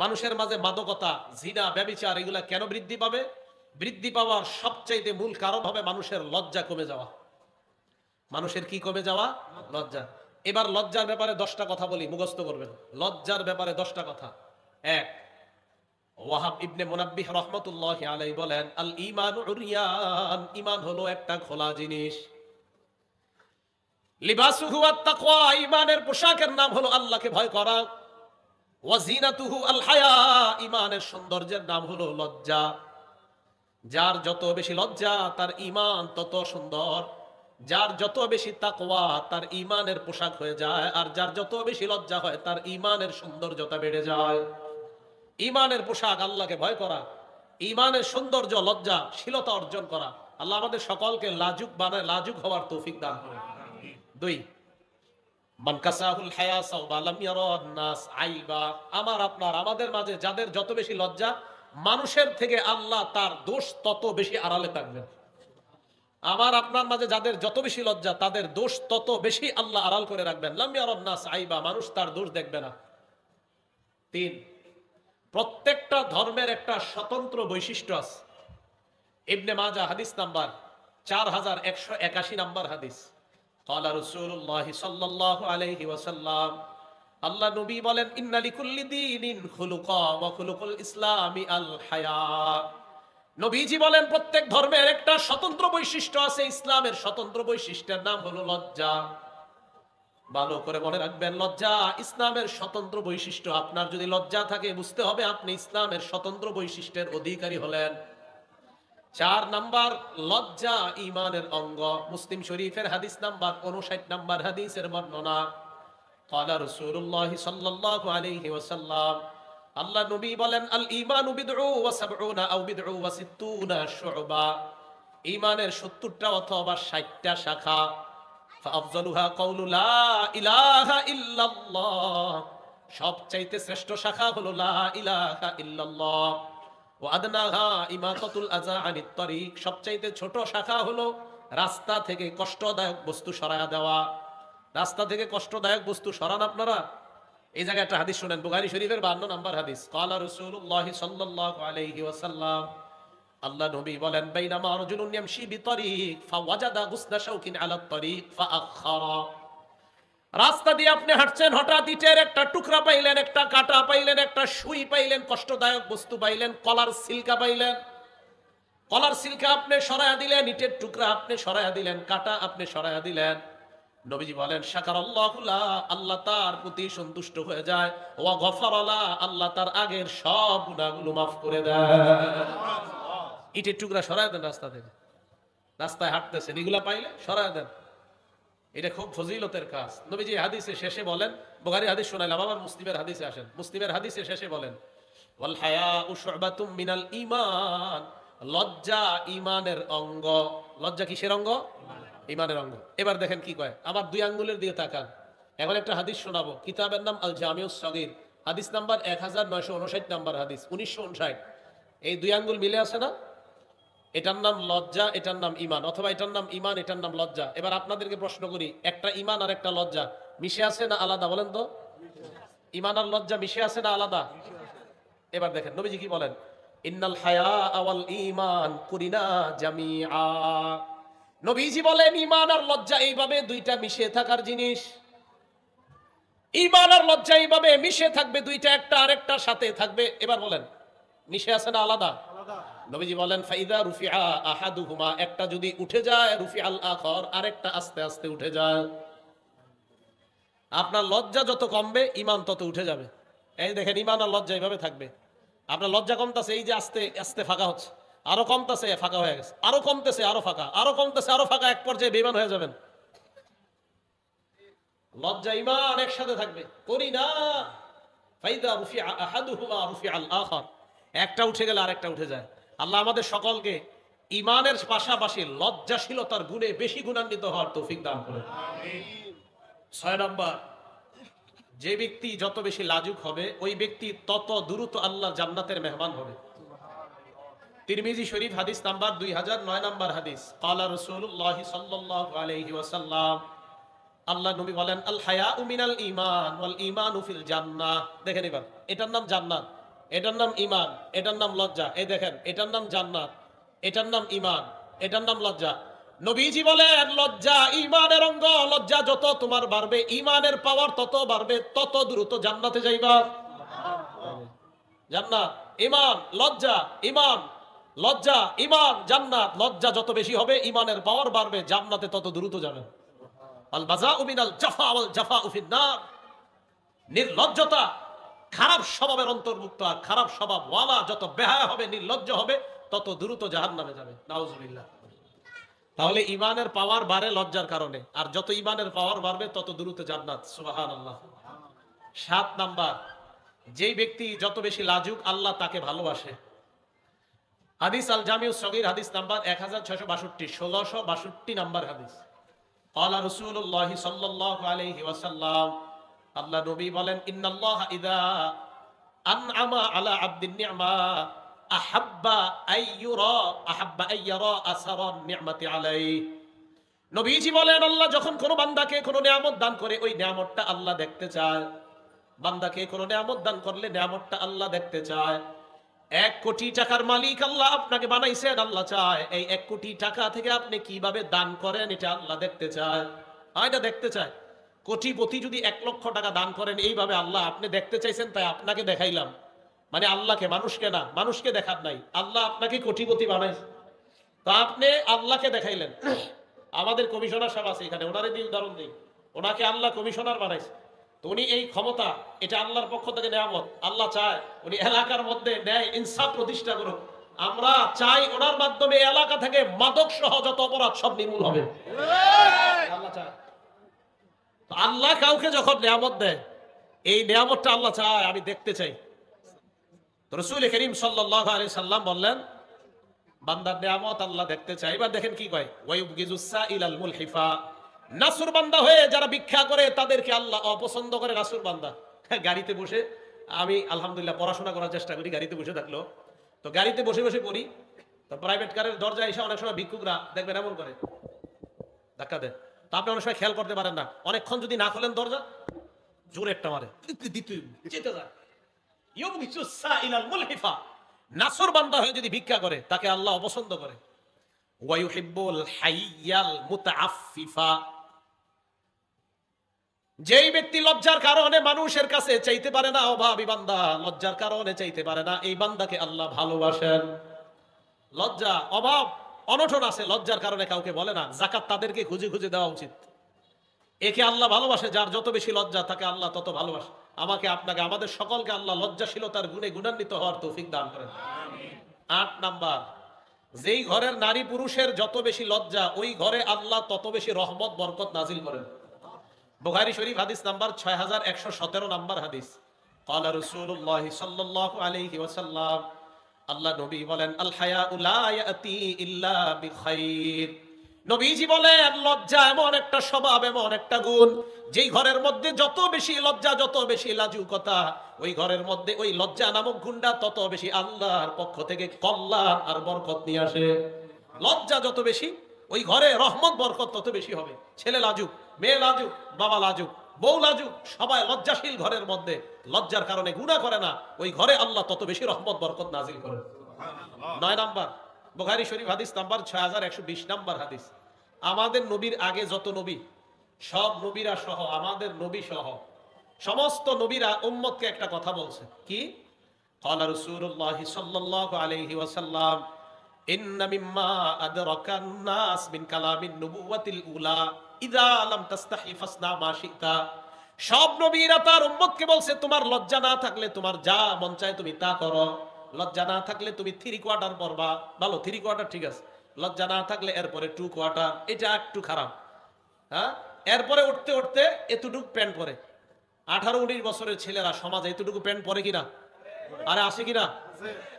মানুষের মাঝে মাদকতা, জিনা, ব্যভিচার এগুলা কেন বৃদ্ধি পাবে? বৃদ্ধি পাওয়ার সবচাইতে মূল কারণ হবে মানুষের লজ্জা কমে যাওয়া। মানুষের কি কমে যাওয়া? লজ্জা। এবার লজ্জার ব্যাপারে 10টা কথা বলি, মুখস্থ করবেন। লজ্জার ব্যাপারে 10টা কথা। এক, ওয়াহাব ইবনে মুনাব্বিহ রাহমাতুল্লাহি আলাইহি বলেন, আল ঈমানু উরিয়ান, ঈমান হলো একটা খোলা জিনিস। লিবাসুহু আত-তাকওয়া, ঈমানের পোশাকের নাম হলো আল্লাহকে ভয় করা। ওয়া জিনাতুহু আল হায়া, ঈমানের সৌন্দর্যের নাম হলো লজ্জা। যার যত বেশি লজ্জা তার ঈমান তত সুন্দর। যার যত বেশি তাকওয়া তার ঈমানের পোশাক হয়ে যায়, আর যার যত বেশি লজ্জা হয় তার ঈমানের সৌন্দর্যতা বেড়ে যায়। ঈমানের পোশাক আল্লাহকে ভয় করা, ঈমানের সৌন্দর্য লজ্জাশীলতা অর্জন করা। আল্লাহ আমাদের সকলকে লাজুক বানায়, লাজুক হওয়ার তৌফিক দান করেন। 2, মান কাসাহুল হায়া সাওবা লাম ইয়ারান নাস আইবা, আমার আপনার আমাদের মাঝে যাদের যত বেশি লজ্জা, মানুষের থেকে আল্লাহ তার দোষ তত বেশি আড়ালে থাকবেন। আমার আপনার মাঝে যাদের যত বেশি লজ্জা তাদের দোষ তত বেশি আল্লাহ আড়াল করে রাখবেন। লাম ইয়ারান নাস আইবা, মানুষ তার দোষ দেখবে না। 3, প্রত্যেকটা ধর্মের একটা স্বতন্ত্র বৈশিষ্ট্য আছে। ইবনে মাজাহ হাদিস নাম্বার 4181 নাম্বার হাদিস। ক্বালা রাসূলুল্লাহ সাল্লাল্লাহু আলাইহি ওয়াসাল্লাম, আল্লাহ নবী বলেন, ইন্না লিকুল্লি দীনিন খুলুকা ওয়া খুলুকুল ইসলামি আল হায়া। নবীজি বলেন প্রত্যেক ধর্মের একটা স্বতন্ত্র বৈশিষ্ট্য আছে, ইসলামের স্বতন্ত্র বৈশিষ্ট্যের নাম হলো লজ্জা। ভালো করে মনে রাখবেন, লজ্জা ইসলামের স্বতন্ত্র বৈশিষ্ট্য। আপনার যদি লজ্জা থাকে বুঝতে হবে আপনি ইসলামের স্বতন্ত্র বৈশিষ্ট্যের অধিকারী হলেন। 4 নাম্বার, লজ্জা ঈমানের অঙ্গ। মুসলিম শরীফের হাদিস নাম্বার 59 নাম্বার হাদিসের বর্ণনা। ক্বালা রাসূলুল্লাহ সাল্লাল্লাহু আলাইহি ওয়াসাল্লাম, আল্লাহ নবী বলেন, আল ঈমানু বিদউ ওয়া সাবউনা আও বিদউ ওয়া সিত্তুনা শুবা, ঈমানের 70টা অথবা 60টা শাখা। ফাআফযালুহা কাউলু লা ইলাহা ইল্লাল্লাহ, সবচাইতে শ্রেষ্ঠ শাখা হলো লা ইলাহা ইল্লাল্লাহ। ওয়া আদনাহা ইমাতাতুল আযা আনিত তরিক, সবচাইতে ছোট শাখা হলো রাস্তা থেকে কষ্টদায়ক বস্তু সরায়া দেওয়া। রাস্তা থেকে কষ্টদায়ক বস্তু সরান আপনারা। এই জায়গায় একটা হাদিস শুনেন, বুখারী শরীফের 52 নাম্বার হাদিস। ক্বালা রাসূলুল্লাহ সাল্লাল্লাহু আলাইহি ওয়াসাল্লাম, আল্লাহ নবী বলেন, বাইনামা রাজুলুন ইয়ামশি বিতরিক ফাওয়াজাদা গুসদা শাওকিন আলা তরিক ফাআখারা, রাস্তা দিয়ে আপনি হাঁটছেন, হঠাৎ ইটের একটা টুকরা পাইলেন, একটা কাঁটা পাইলেন, একটা সুই পাইলেন, কষ্টদায়ক বস্তু পাইলেন, কলার সিলকা পাইলেন। কলার সিলকা আপনি সরায়া দিলেন, ইটের টুকরা আপনি সরায়া দিলেন, কাঁটা আপনি সরায়া দিলেন। নবীজি বলেন, শাকারাল্লাহু লা, আল্লাহ তার প্রতি সন্তুষ্ট হয়ে যায়। ওয়া গফারা লা, আল্লাহ তার আগের সব গুনাহগুলো মাফ করে দেয়। ইটের টুকরা সরায় দেন রাস্তা থেকে, রাস্তায় হাঁটতেছেন, এগুলা পাইলে সরায় দেন। এটা খুব ফজিলতের কাজ। নবীজি হাদিসে শেষে বলেন, বুখারী হাদিস শোনাইলাম, আবার মুসলিমের হাদিসে আসেন। মুসলিমের হাদিসে শেষে বলেন, ওয়াল হায়াউ শু'বাতুম মিনাল ঈমান, লজ্জা ঈমানের অঙ্গ। লজ্জা কিসের অঙ্গ? ঈমানের অঙ্গ। এবার দেখেন কি কয়, আবার 2 আঙ্গুলের দিকে তাকান। এখন একটা হাদিস শোনাবো, কিতাবের নাম আল জামিউস সগীর, হাদিস নাম্বার 1959 নাম্বার হাদিস, 1959। এই 2 আঙ্গুল মিলে আছে না? এটার নাম লজ্জা, এটার নাম ঈমান, অথবা এটার নাম ঈমান, এটার নাম লজ্জা। এবার আপনাদেরকে প্রশ্ন করি, একটা ঈমান আর একটা লজ্জা মিশে আছে না আলাদা? বলেন তো, ঈমান আর লজ্জা মিশে আছে না আলাদা? এবার দেখেন নবীজি কি বলেন, ইন্নাল হায়া ওয়াল ঈমান কুরিনা জামিআ। নবীজি বলেন ঈমান আর লজ্জা এইভাবে দুইটা মিশে থাকার জিনিস। ঈমান আর লজ্জা এইভাবে মিশে থাকবে, দুইটা একটা আরেকটার সাথে থাকবে। এবার বলেন মিশে আছে না আলাদা? নবীজি বলেন, ফাইদা রুফিআ আহাদুহুমা, একটা যদি উঠে যায়, রুফিআল আখর, আরেকটা আস্তে আস্তে উঠে যায়। আপনার লজ্জা যত কমবে ঈমান তত উঠে যাবে। এই দেখেন, ঈমান আর লজ্জা এইভাবে থাকবে। আপনার লজ্জা কমতেছে, এই যে আস্তে আস্তে ফাঁকা হচ্ছে, আরো কমতেছে, ফাঁকা হয়ে গেছে, আরো কমতেছে, আরো ফাঁকা, আরো কমতেছে, আরো ফাঁকা, এক পর্যায়ে বেঈমান হয়ে যাবেন। লজ্জা ঈমান একসাথে থাকবে। করি না, ফাইদা রুফিআ আহাদুহুমা রুফিআল আখর, একটা উঠে গেলে আরেকটা উঠে যায়। আল্লাহ আমাদের সকলকে ঈমানের পাশাপাশি লজ্জাশীলতার গুণে বেশি গুণান্বিত হওয়ার তৌফিক দান করেন। 6 নাম্বার, যে ব্যক্তি যত বেশি লাজুক হবে ওই ব্যক্তি তত দ্রুত আল্লাহর জান্নাতের মেহমান হবে। তিরমিজি শরীফ হাদিস নাম্বার 2009 নাম্বার হাদিস। ক্বালা রাসূলুল্লাহ সাল্লাল্লাহু আলাইহি ওয়াসাল্লাম, আল্লাহ নবী বলেন, আল হায়াউ মিনাল ঈমান ওয়াল ঈমানু ফিল জান্নাহ। দেখেন এবার, এটার নাম জান্নাত, এটার নাম ইমান, এটার নাম লজ্জা। এই দেখেন, এটার নাম জান্নাত, এটার নাম ইমান, এটার নাম লজ্জা। নবীজি বলেন লজ্জা ইমানের অঙ্গ, লজ্জা যত তোমার বাড়বে, ইমানের পাওয়ার তত বাড়বে, তত দ্রুত জান্নাতে যাইবা। জান্নাত, ইমান, লজ্জা, ইমান, লজ্জা, ইমান, জান্নাত। লজ্জা যত বেশি হবে ইমানের পাওয়ার বাড়বে, জান্নাতে তত দ্রুত যাবে। আল বাযাউ মিনাল জাফা ওয়াল জাফাউ ফিন্নার। নির্লজ্জতা খারাপ স্বভাবের অন্তর্ভুক্ত, আর খারাপ স্বভাব ওয়ালা যত বেহায়া হবে, নির্লজ্জ হবে, তত দ্রুত জাহান্নামে যাবে। নাউজুবিল্লাহ। তাহলে ইমানের পাওয়ার বাড়ে লজ্জার কারণে, আর যত ইমানের পাওয়ার বাড়বে তত দ্রুত জান্নাত। সুবহানাল্লাহ। 7 নাম্বার, যেই ব্যক্তি যত বেশি লাজুক আল্লাহ তাকে ভালোবাসে। হাদিস আল জামিউস সগীর হাদিস নাম্বার 1662, 1662 নাম্বার হাদিস। ক্বালা রাসূলুল্লাহ সাল্লাল্লাহু আলাইহি ওয়াসাল্লাম, আল্লাহ নবী বলেন, ইন্নাল্লাহা ইযা আনআমা আলা আবদিন নি'মা আহাব্বা আইয়ারা আসারান নি'মাতি আলাইহি। নবীজি বলেন, আল্লাহ যখন কোন বান্দাকে কোন নিয়ামত দান করে, ওই নিয়ামতটা আল্লাহ দেখতে চায়। বান্দাকে কোন নিয়ামত দান করলে নিয়ামতটা আল্লাহ দেখতে চায়। 1 কোটি টাকার মালিক আল্লাহ আপনাকে বানাইছেন, আল্লাহ চায় এই 1 কোটি টাকা থেকে আপনি কিভাবে দান করেন, এটা আল্লাহ দেখতে চায়। এটা দেখতে চায়। কোটিপতি যদি 1 লক্ষ টাকা দান করেন, এইভাবে আল্লাহ আপনি দেখতে চাইছেন, তাই আপনাকে দেখাইলাম। মানে আল্লাহকে, মানুষকে না, মানুষকে দেখার নাই, আল্লাহ আপনাকে কোটিপতি বানাইছে, তো আপনি আল্লাহকে দেখাইলেন। আমাদের কমিশনার সাহেব আছে এখানে, ওনারে দিয়ে উদাহরণ দিই। ওনাকে আল্লাহ কমিশনার বানাইছে, তো উনি এই ক্ষমতা, এটা আল্লাহর পক্ষ থেকে নিয়ামত। আল্লাহ চায় উনি এলাকার মধ্যে ন্যায় ইনসাফ প্রতিষ্ঠা করুক। আমরা চাই ওনার মাধ্যমে এলাকা থেকে মাদক সহ যত অপরাধ সব নির্মূল হবে। আল্লাহ চায়। আল্লাহ কাউকে যখন নিয়ামত দেয়, এই নিয়ামতটা আল্লাহ চায় আমি দেখতে চাই। তো রাসূল করিম সাল্লাল্লাহু আলাইহি সাল্লাম বললেন, বান্দার নিয়ামত আল্লাহ দেখতে চায়। এবার দেখেন কি কয়, ওয়ায়ুবগিজুস সাইলাল মুলহিফা। নাসুর বান্দা হয়ে যারা ভিক্ষা করে তাদেরকে আল্লাহ অপছন্দ করে। নাসুর বান্দা, গাড়িতে বসে, আমি আলহামদুলিল্লাহ পড়াশোনা করার চেষ্টা করি, গাড়িতে বসে থাকলো, তো গাড়িতে বসে বসে পড়ি, তো প্রাইভেট কারের দরজায় এসে অনেক সময় ভিক্ষুকরা দেখবেন এমন করে, ধাক্কা দেয়। তো আপনি অনেক সময় খেয়াল করতে পারেন না, অনেকক্ষণ যদি না খোলেন দরজা, জোরে একটা মারে, যেতে যায়। ইউবগিজুস সাইলাল মুলহিফা। নাসুর বান্দা হয়ে যদি ভিক্ষা করে তাকে আল্লাহ অপছন্দ করে। ওয়ায়ুহিব্বুল হাইয়াল মুতাআফফিফা। যেই ব্যক্তি লজ্জার কারণে মানুষের কাছে চাইতে পারে না, অভাবী বান্দা, লজ্জার কারণে চাইতে পারে না, এই বান্দাকে আল্লাহ ভালোবাসেন। লজ্জা, অভাব, অনটন আছে, লজ্জার কারণে কাউকে বলে না, যাকাত তাদেরকে খুঁজে খুঁজে দেওয়া উচিত। একে আল্লাহ ভালোবাসে, যার যত বেশি লজ্জা তাকে আল্লাহ তত ভালোবাসে। আমাকে, আপনাকে, আমাদের সকলকে আল্লাহ লজ্জাশীলতার গুণে গুণান্বিত হওয়ার তৌফিক দান করেন। 8 নাম্বার, যেই ঘরের নারী পুরুষের যত বেশি লজ্জা, ওই ঘরে আল্লাহ তত বেশি রহমত বরকত নাজিল করেন। বুখারী শরীফ হাদিস নাম্বার 6117 নাম্বার হাদিস। ক্বালা রাসূলুল্লাহ সাল্লাল্লাহু আলাইহি ওয়াসাল্লাম, আল্লাহ নবী বলেন, আল হায়াউ লা ইয়াতি ইল্লা বিখাইর। নবীজি বলেন, লজ্জা এমন একটা স্বভাব, এমন একটা গুণ, যেই ঘরের মধ্যে যত বেশি লজ্জা, যত বেশি লাজুকতা, ওই ঘরের মধ্যে ওই লজ্জা নামক গুণটা তত বেশি আল্লাহর পক্ষ থেকে কল্যাণ আর বরকত নিয়ে আসে। লজ্জা যত বেশি, ওই ঘরে রহমত বরকত তত বেশি হবে। ছেলে লাজুক, মেয়ে লাজুক, বাবা লাজুক, বউ লাজুক, সবাই লজ্জাশীল ঘরের মধ্যে লজ্জার কারণে গুনাহ করে না, ওই ঘরে আল্লাহ তত বেশি রহমত বরকত নাজিল করেন। 9 নাম্বার, বুখারী শরীফ হাদিস নাম্বার 6120 নাম্বার হাদিস। আমাদের নবীর আগে যত নবী, সব নবীরা সহ, আমাদের নবী সহ সমস্ত নবীরা উম্মতকে একটা কথা বলছে, কি? ক্বালা রাসূলুল্লাহ সাল্লাল্লাহু আলাইহি ওয়াসাল্লাম, ইন্না মিম্মা আদরাকান নাস মিন কালামিন নবুওয়াতিল উলা ইযা লাম তাস্তাহি ফাসনা মা শিতা। সব নবীরা তার উম্মতকে বলছে, তোমার লজ্জা না থাকলে তোমার যা মন চায় তুমি তা করো। লজ্জা না থাকলে তুমি 3 কোয়ার্টার পরবা, ভালো 3 কোয়ার্টার ঠিক আছে। লজ্জা না থাকলে এরপরে 2 কোয়ার্টার, এটা একটু খারাপ। হ্যাঁ, এরপরে উঠতে উঠতে এতটুকু প্যান্ট পরে। 18-19 বছরের ছেলেরা সমাজে এতটুকু প্যান্ট পরে কিনা? আরে আসে কিনা?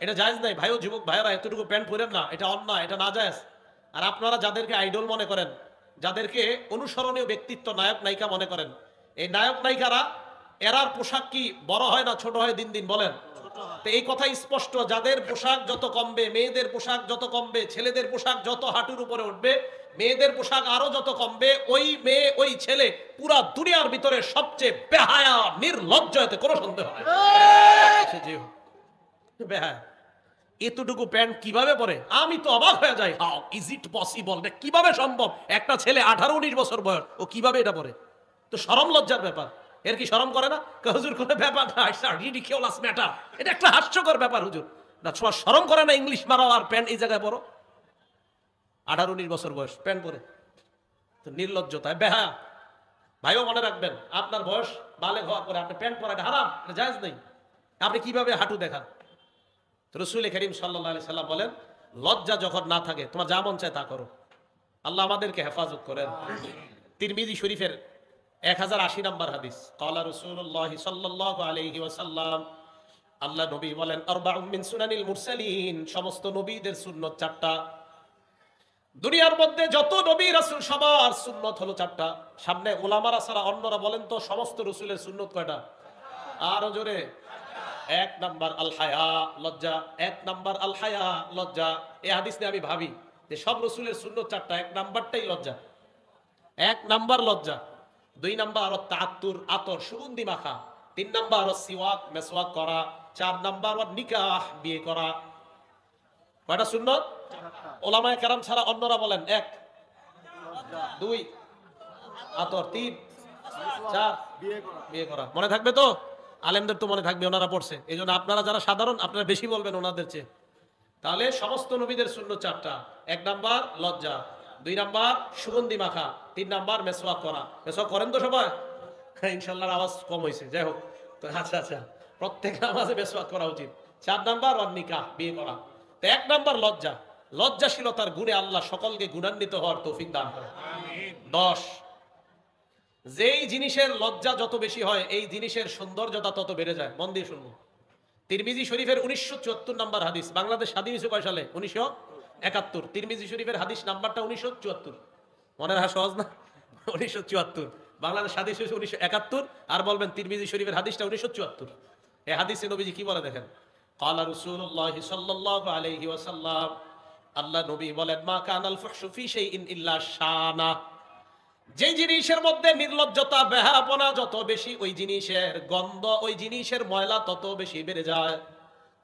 এটা জায়েজ নাই ভাইও, যুবক ভাইয়েরা এতটুকু প্যান্ট পরেন না, এটা অন্যায়, এটা নাজায়েজ। আর আপনারা যাদেরকে আইডল মনে করেন, যাদেরকে অনুসরণীয় ব্যক্তিত্ব, নায়ক নায়িকা মনে করেন, এই নায়ক নায়িকারা, এরার পোশাক কি বড় হয় না ছোট হয় দিন দিন? বলেন তো। এই কথা স্পষ্ট, যাদের পোশাক যত কমবে, মেয়েদের পোশাক যত কমবে, ছেলেদের পোশাক যত হাঁটুর উপরে উঠবে, মেয়েদের পোশাক আরো যত কমবে, ওই মেয়ে ওই ছেলে পুরা দুনিয়ার ভিতরে সবচেয়ে বেহায়া নির্লজ্জ, এতে কোনো সন্দেহ নাই। বেহায়া এতটুকু প্যান্ট কিভাবে পরে? আমি তো অবাক হয়ে যাই, হাউ ইজ ইট পসিবল, কিভাবে সম্ভব? একটা ছেলে 18-19 বছর বয়স, ও কিভাবে এটা পরে? তো শরম লজ্জার ব্যাপার। এর কি শরম করে না? হুজুর কোনো ব্যাপার না, ইটস আ রিডিকিউলাস ম্যাটার, এটা একটা হাস্যকর ব্যাপার হুজুর। না তোমার শরম করে না ইংলিশ মারো আর প্যান্ট এই জায়গায় পরো? 18-19 বছর বয়স প্যান্ট পরে, তো নির্লজ্জতা, বেহায়া। ভাইও মনে রাখবেন, আপনার বয়স বালেগ হওয়ার পরে আপনি প্যান্ট পরা, এটা হারাম, এটা জায়েজ নেই। আপনি কিভাবে হাঁটু দেখান? রাসূল করিম সাল্লাল্লাহু আলাইহি সাল্লাম বলেন, লজ্জা যখন না থাকে তোমার যা মন চায় তা করো। আল্লাহ আমাদেরকে হেফাজত করেন। তিরমিজি শরীফের 1080 নম্বর হাদিস, ক্বালা রাসূলুল্লাহ সাল্লাল্লাহু আলাইহি ওয়াসাল্লাম, আল্লাহ নবী বলেন, আরবাউম মিন সুনানিল মুরসালিন, সমস্ত নবীদের সুন্নাত 4টা। দুনিয়ার মধ্যে যত নবী রাসূল সবার সুন্নাত হলো 4টা। সামনে উলামারা ছাড়া অন্যরা বলেন তো সমস্ত রাসূলের সুন্নাত কয়টা? আরো জোরে। 1 নাম্বার আল হায়া, লজ্জা। 1 নাম্বার আল হায়া, লজ্জা। এই হাদিস নিয়ে আমি ভাবি যে সব রাসূলের সুন্নাত 4টা, 1 নাম্বারটাই লজ্জা। 1 নাম্বার লজ্জা। 2 নাম্বার আর তাআত্তুর, আতর, সুগন্ধি মাখা। 3 নাম্বার আর সিওয়াক, মেসওয়াক করা। 4 নাম্বার আর নিকাহ, বিয়ে করা। কয়টা সুন্নাত? ওলামায়ে কেরাম ছাড়া অন্যরা বলেন 1, 2, আতর, 3, 4, বিয়ে করা। মনে থাকবে তো? আলেমদের তো মনে থাকবে, ওনারা পড়ছে। এই জন্য আপনারা যারা সাধারণ, আপনারা বেশি বলবেন ওনাদের চেয়ে। তাহলে সমস্ত নবীদের সুন্নাত 4টা। 1 নাম্বার লজ্জা, 2 নাম্বার সুগন্ধি মাখা, 3 নাম্বার মেসওয়াক করা। মেসওয়াক করেন তো সবাই? ইনশাআল্লাহ আওয়াজ কম হয়েছে, যাই হোক। তো আচ্ছা আচ্ছা, প্রত্যেক নামাজে মেসওয়াক করা উচিত। 4 নাম্বার আর নিকাহ, বিয়ে করা। তো 1 নাম্বার লজ্জা। লজ্জাশীলতার গুণে আল্লাহ সকলকে গুণান্বিত হওয়ার তৌফিক দান করেন। 10, যেই জিনিসের লজ্জা যত বেশি হয় এই জিনিসের সৌন্দর্যতা তত বেড়ে যায়। মন দিয়ে শুনবো। তিরমিজি শরীফের 1974 নাম্বার হাদিস। বাংলাদেশ স্বাধীন হয়েছে কয় সালে? 1971। তিরমিজি শরীফের হাদিস নাম্বারটা 1974। মনে রাখা সহজ না? 1974। বাংলাদেশ স্বাধীন হয়েছে 1971, আর বলবেন তিরমিজি শরীফের হাদিসটা 1974। এই হাদিসে নবীজি কি বলে দেখেন, ক্বালা রাসূলুল্লাহ সাল্লাল্লাহু আলাইহি ওয়াসাল্লাম, আল্লাহ নবী বলেন, মা কানাল ফুহশু ফি শাইইন ইল্লা শানা, যে জিনিসের মধ্যে নির্লজ্জতা, বেহায়াপনা যত বেশি, ওই জিনিসের গন্ধ, ওই জিনিসের ময়লা তত বেশি বেড়ে যায়।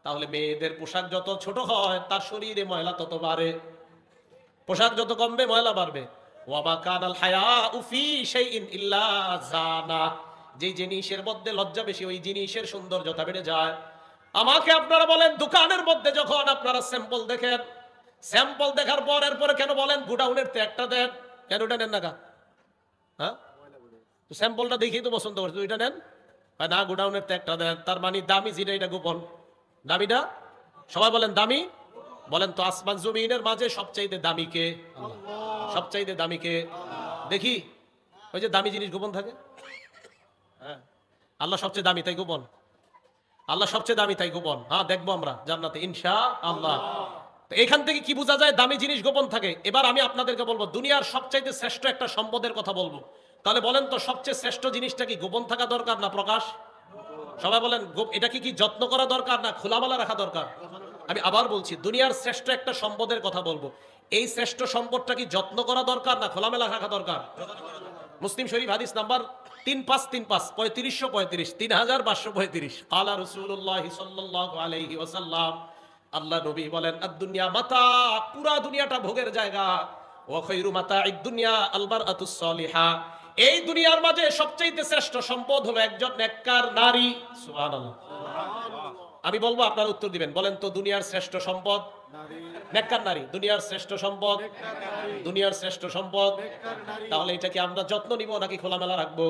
তাহলে মেয়েদের পোশাক যত ছোট হয় তার শরীরে ময়লা তত বাড়ে। পোশাক যত কমবে ময়লা বাড়বে। ওয়ামা কানাল হায়াউ ফি শাইইন ইল্লা জানা, যে জিনিসের মধ্যে লজ্জা বেশি ওই জিনিসের সৌন্দর্যতা বেড়ে যায়। আমাকে আপনারা বলেন, দোকানের মধ্যে যখন আপনারা স্যাম্পল দেখেন, স্যাম্পল দেখার পর এরপরে কেন বলেন গোডাউনের তে একটা দেন? কেন ওটা নেন না? হ্যাঁ, তো স্যাম্পলটা দেখেই তো পছন্দ করছে, ওইটা নেন। না, গোডাউনের তে একটা দেন। তার মানে দামি যেটা এটা গোপন। দামিটা সবাই বলেন দামি। বলেন তো আসমান জমিনের মাঝে সবচাইতে দামি কে? সবচাইতে দামি কে? দেখি, ওই যে দামি জিনিস গোপন থাকে। হ্যাঁ, আল্লাহ সবচেয়ে দামি তাই গোপন। আল্লাহ সবচেয়ে দামি তাই গোপন। হ্যাঁ, দেখবো আমরা জান্নাতে ইনশাআল্লাহ। তো এখান থেকে কি বোঝা যায়? দামি জিনিস গোপন থাকে। এবার আমি আপনাদেরকে বলবো দুনিয়ার সবচাইতে শ্রেষ্ঠ একটা সম্পদের কথা বলবো। তাহলে বলেন তো সবচেয়ে শ্রেষ্ঠ জিনিসটা কি গোপন থাকা দরকার না প্রকাশ? সবাই বলেন, এটা কি যত্ন করা দরকার না খোলামেলা রাখা দরকার? আমি আবার বলছি, দুনিয়ার শ্রেষ্ঠ একটা সম্পদের কথা বলবো। এই শ্রেষ্ঠ সম্পদটা কি যত্ন করা দরকার না খোলামেলা রাখা দরকার? মুসলিম শরীফ হাদিস নাম্বার 3535, 3535, 3535। ক্বালা রাসূলুল্লাহ সাল্লাল্লাহু আলাইহি ওয়াসাল্লাম, আল্লাহ নবী বলেন, আদ-দুনিয়া মাতা, পুরা দুনিয়াটা ভোগের জায়গা। ওয়া খায়রু মাতা'id দুনিয়া আল মারআতুস সালিহা, এই দুনিয়ার মাঝে সবচেয়ে শ্রেষ্ঠ সম্পদ হলো একজন নেককার নারী। সুবহানাল্লাহ। আমি বলবো, আপনারা উত্তর দিবেন। বলেন তো দুনিয়ার শ্রেষ্ঠ সম্পদ নেককার নারী। দুনিয়ার শ্রেষ্ঠ সম্পদ, দুনিয়ার শ্রেষ্ঠ সম্পদ। তাহলে এটা কি আমরা যত্ন নিব নাকি খোলামেলা রাখবো?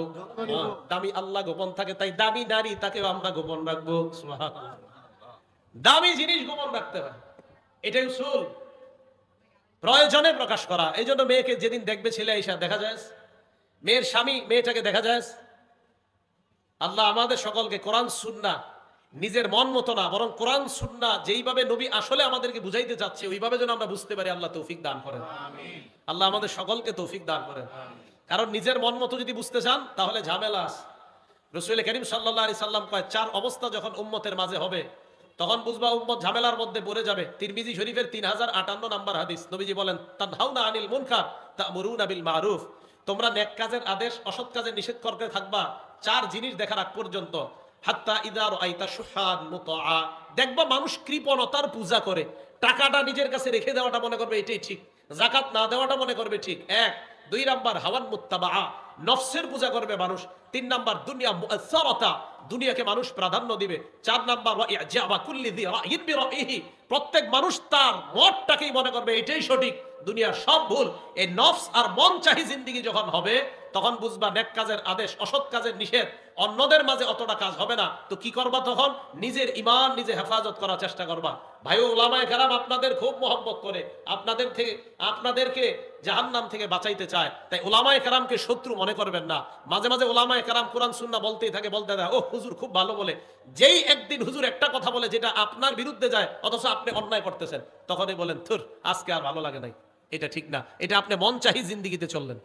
দামি আল্লাহ গোপন থাকে, তাই দামি নারী তাকেও আমরা গোপন রাখবো। সুবহানাল্লাহ। দামি জিনিস গোপন রাখতে হয়, এটাই উসুল। প্রয়োজনে প্রকাশ করা। এই জন্য মেয়েকে যেদিন দেখবে ছেলে এসে দেখা যায়, মেয়ের স্বামী মেয়েটাকে দেখা যায়। আল্লাহ আমাদের সকলকে কোরআন সুন্নাহ, নিজের মন মতো না বরং কোরআন সুন্নাহ যেইভাবে নবী আসলে আমাদেরকে বুঝাইতে চাচ্ছে ওইভাবে যেন আমরা বুঝতে পারি, আল্লাহ তৌফিক দান করেন। আল্লাহ আমাদের সকলকে তৌফিক দান করেন। কারণ নিজের মন মতো যদি বুঝতে চান তাহলে ঝামেলা আছে। রাসূল করিম সাল্লাল্লাহু আলাইহি সাল্লাম কয়, 4 অবস্থা যখন উম্মতের মাঝে হবে তখন বুঝবা উম্মত ঝামেলার মধ্যে পড়ে যাবে। তিরমিজি শরীফের 3058 নাম্বার হাদিস, নবীজি বলেন, তানহাউনা আনিল মুনকার তা'মুরুনা বিল মারুফ, তোমরা নেক কাজের আদেশ, অসৎ কাজের নিষেধ করতে থাকবা 4 জিনিস দেখার আগ পর্যন্ত। হাত্তা ইযা রাআইতা শুহান মুতাআ, দেখবা মানুষ কৃপণতার পূজা করে, টাকাটা নিজের কাছে রেখে দেওয়াটা মনে করবে এটাই ঠিক, যাকাত না দেওয়াটা মনে করবে ঠিক। এক। দুই নাম্বার হাওয়ান মুত্তাবা, নফসের পূজা করবে মানুষ। তিন নাম্বার দুনিয়া মুআসসারাতা, দুনিয়াকে মানুষ প্রাধান্য দিবে। চার নাম্বার ওয়া ইজাবা কুল্লি যি রাইয়িন বিরাইহি, প্রত্যেক মানুষ তার মতটাকেই মনে করবে এটাই সঠিক, দুনিয়ার সব ভুল। এই নফস আর মন চাহি জিন্দেগি যখন হবে, তখন বুঝবা নেক কাজের আদেশ, অসৎ কাজের নিষেধ, অন্যদের মাঝে অতটা কাজ হবে না। তো কি করবা তখন? নিজের ঈমান নিজে হেফাজত করার চেষ্টা করবা। ভাই উলামায়ে কেরাম আপনাদের খুব মহব্বত করে, আপনাদেরকে জাহান্নাম থেকে বাঁচাইতে চায়। তাই উলামায়ে কেরামকে শত্রু মনে করবেন না। মাঝে মাঝে উলামায়ে কেরাম কোরআন সুন্নাহ বলতেই থাকে, বলতে দেয় ও হুজুর খুব ভালো বলে। যেই একদিন হুজুর একটা কথা বলে যেটা আপনার বিরুদ্ধে যায়, অথচ আপনি অন্যায় করতেছেন, তখনই বলেন থুর, আজকে আর ভালো লাগে নাই, এটা ঠিক না, এটা আপনি মন চাহি জিন্দেগিতে চললেন,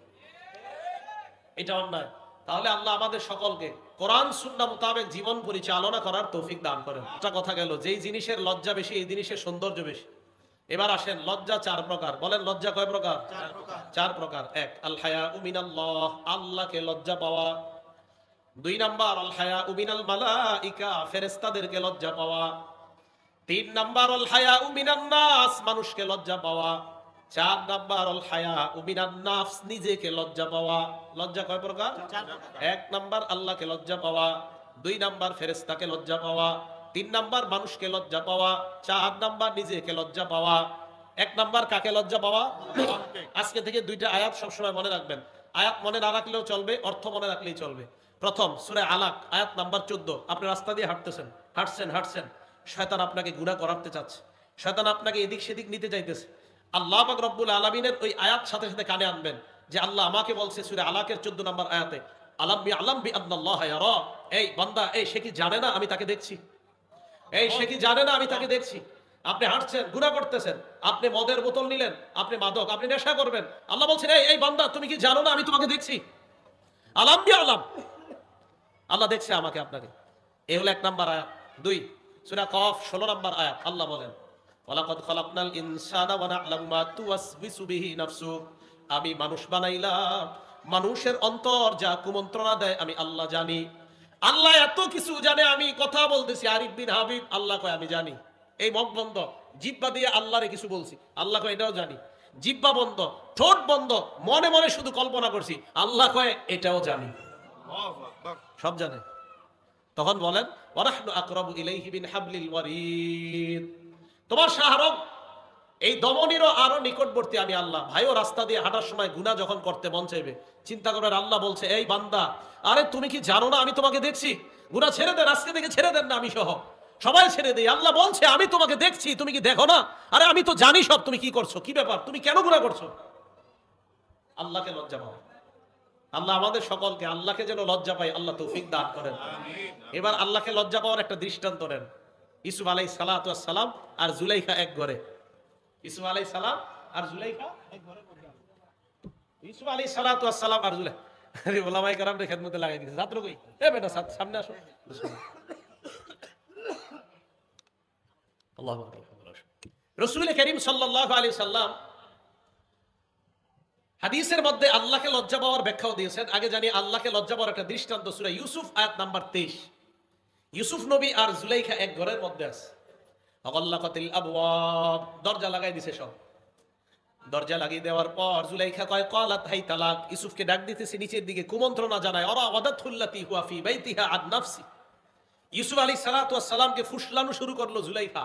এটা অন্যায়। তাহলে আল্লাহ আমাদের সকলকে কোরআন সুন্নাহ মোতাবেক জীবন পরিচালনা করার তৌফিক দান করেন। একটা কথা গেল, যেই জিনিসের লজ্জা বেশি এই জিনিসের সৌন্দর্য বেশি। এবার আসেন, লজ্জা চার প্রকার। বলেন লজ্জা কয় প্রকার? চার প্রকার। এক, আল হায়াউ মিনাল্লাহ, আল্লাহকে লজ্জা পাওয়া। দুই নাম্বার, আল হায়াউ মিনাল মালাইকা, ফেরেশতাদেরকে লজ্জা পাওয়া। তিন নাম্বার, আল হায়াউ মিনান নাস, মানুষকে লজ্জা পাওয়া। চার নাম্বার, আল হায়াউ মিনান নাফস, নিজেকে লজ্জা পাওয়া। লজ্জা কয় প্রকার? এক নাম্বার আল্লাহকে লজ্জা পাওয়া, দুই নাম্বার ফেরেশতাকে লজ্জা পাওয়া, তিন নাম্বার মানুষকে লজ্জা পাওয়া, চার নাম্বার নিজেকে লজ্জা পাওয়া। এক নাম্বার কাকে লজ্জা পাওয়া? আজকে থেকে দুইটা আয়াত সবসময় মনে রাখবেন। আয়াত মনে না রাখলেও চলবে, অর্থ মনে রাখলেই চলবে। প্রথম সূরা আলাক আয়াত নাম্বার 14। আপনি রাস্তা দিয়ে হাঁটছেন, শয়তান আপনাকে গুনাহ করাতে চাচ্ছে, শয়তান আপনাকে এদিক সেদিক নিতে চাইতেছে। আল্লাহ পাক রব্বুল আলামিনের ওই আয়াত সাথে সাথে কানে আনবেন যে আল্লাহ আমাকে বলছে সূরা আলাকের 14 নম্বর আয়াতে, আলাম বি আন্নাল্লাহ ইয়ারা, এই বান্দা, এই সে কি জানে না আমি তাকে দেখছি? এই সে কি জানে না আমি তাকে দেখছি? আপনি হাঁটছেন, গুনাহ করতেছেন, আপনি মদের বোতল নিলেন, আপনি মাদক, আপনি নেশা করবেন, আল্লাহ বলছেন এই বান্দা তুমি কি জানো না আমি তোমাকে দেখছি? আলাম, আল্লাহ দেখছে আমাকে আপনাকে। এই হলো এক নাম্বার আয়াত। দুই, সূরা কফ 16 নম্বর আয়াত, আল্লাহ বলেন ওয়ালাকাদ খালাকনাল ইনসানা ওয়া না'লামু মা তুওয়াসবিসু বিহি নাফসু, আমি মানুষ বানাইলাম, মানুষের অন্তর যা কুমন্ত্রণা দেয় আমি আল্লাহ জানি। আল্লাহ এত কিছু জানে, আমি কথা বলতেছি আরিফ বিন হাবিব, আল্লাহ কয় আমি জানি। এই মুখ বন্ধ, জিহ্বা দিয়ে আল্লাহরে কিছু বলছি, আল্লাহ কয় এটাও জানি। জিহ্বা বন্ধ, ঠোঁট বন্ধ, মনে মনে শুধু কল্পনা করছি, আল্লাহ কয় এটাও জানি, সব জানে। তখন বলেন ওয়ানাহনু আকরাবু ইলাইহি মিন হাবলিল ওয়ারিদ, তোমার শাহরগ এই দমনীরও আরো নিকটবর্তী আমি আল্লাহ। ভাইও রাস্তা দিয়ে হাঁটার সময় গুনাহ যখন করতে মন চাইবে, চিন্তা করবেন আল্লাহ বলছে এই বান্দা, আরে তুমি কি জানো না আমি তোমাকে দেখছি? গুনাহ ছেড়ে দেন, আজকে থেকে ছেড়ে দেন না, আমি সহ সবাই ছেড়ে দেই। আল্লাহ বলছে আমি তোমাকে দেখছি, তুমি কি দেখো না? আরে আমি তো জানি সব, তুমি কি করছো, কি ব্যাপার, তুমি কেন গুনাহ করছো? আল্লাহকে লজ্জা পাও। আল্লাহ আমাদের সকলকে আল্লাহকে যেন লজ্জা পাই আল্লাহ তৌফিক দান করেন। এবার আল্লাহকে লজ্জা পাওয়ার একটা দৃষ্টান্ত দেন। ইউসুফ আলাইহিস সালাতু ওয়াস সালাম আর জুলাইখা এক ঘরে। ইউসুফ আলাইহিস সালাম আর জুলাইখা এক ঘরে। ইউসুফ আলাইহিস সালাতু ওয়াস সালাম আর জুলাইখা, আরে ওলামায়ে কেরামদের খেদমতে লাগাই দিয়েছে। ছাত্র কই? এ বেটা সামনে আসো। আল্লাহু আকবার। রাসূল করিম সাল্লাল্লাহু আলাইহি সাল্লাম হাদিসের মধ্যে আল্লাহকে লজ্জা পাওয়ার ব্যাখ্যাও দিয়েছেন। আগে জানি আল্লাহকে লজ্জা পাওয়ার একটা দৃষ্টান্ত সূরা ইউসুফ আয়াত নাম্বার 23। ইউসুফ নবী আর জুলাইখা এক ঘরের মধ্যে আছে। আগাল্লাকাতিল আবওয়াব, দরজা লাগাই দিয়েছে সব। দরজা লাগিয়ে দেওয়ার পর জুলাইখা কয় ক্বালাত হাই তালাক, ইউসুফকে ডাক দিতেছে নিচের দিকে, কুমন্ত্রণা জানায়। ওরা ওয়াদাতুল্লাতি হুয়া ফি বাইতিহা আন নাফসি, ইউসুফ আলাইহিস সালাতু ওয়াস সালামকে ফুসলানো শুরু করলো জুলাইখা।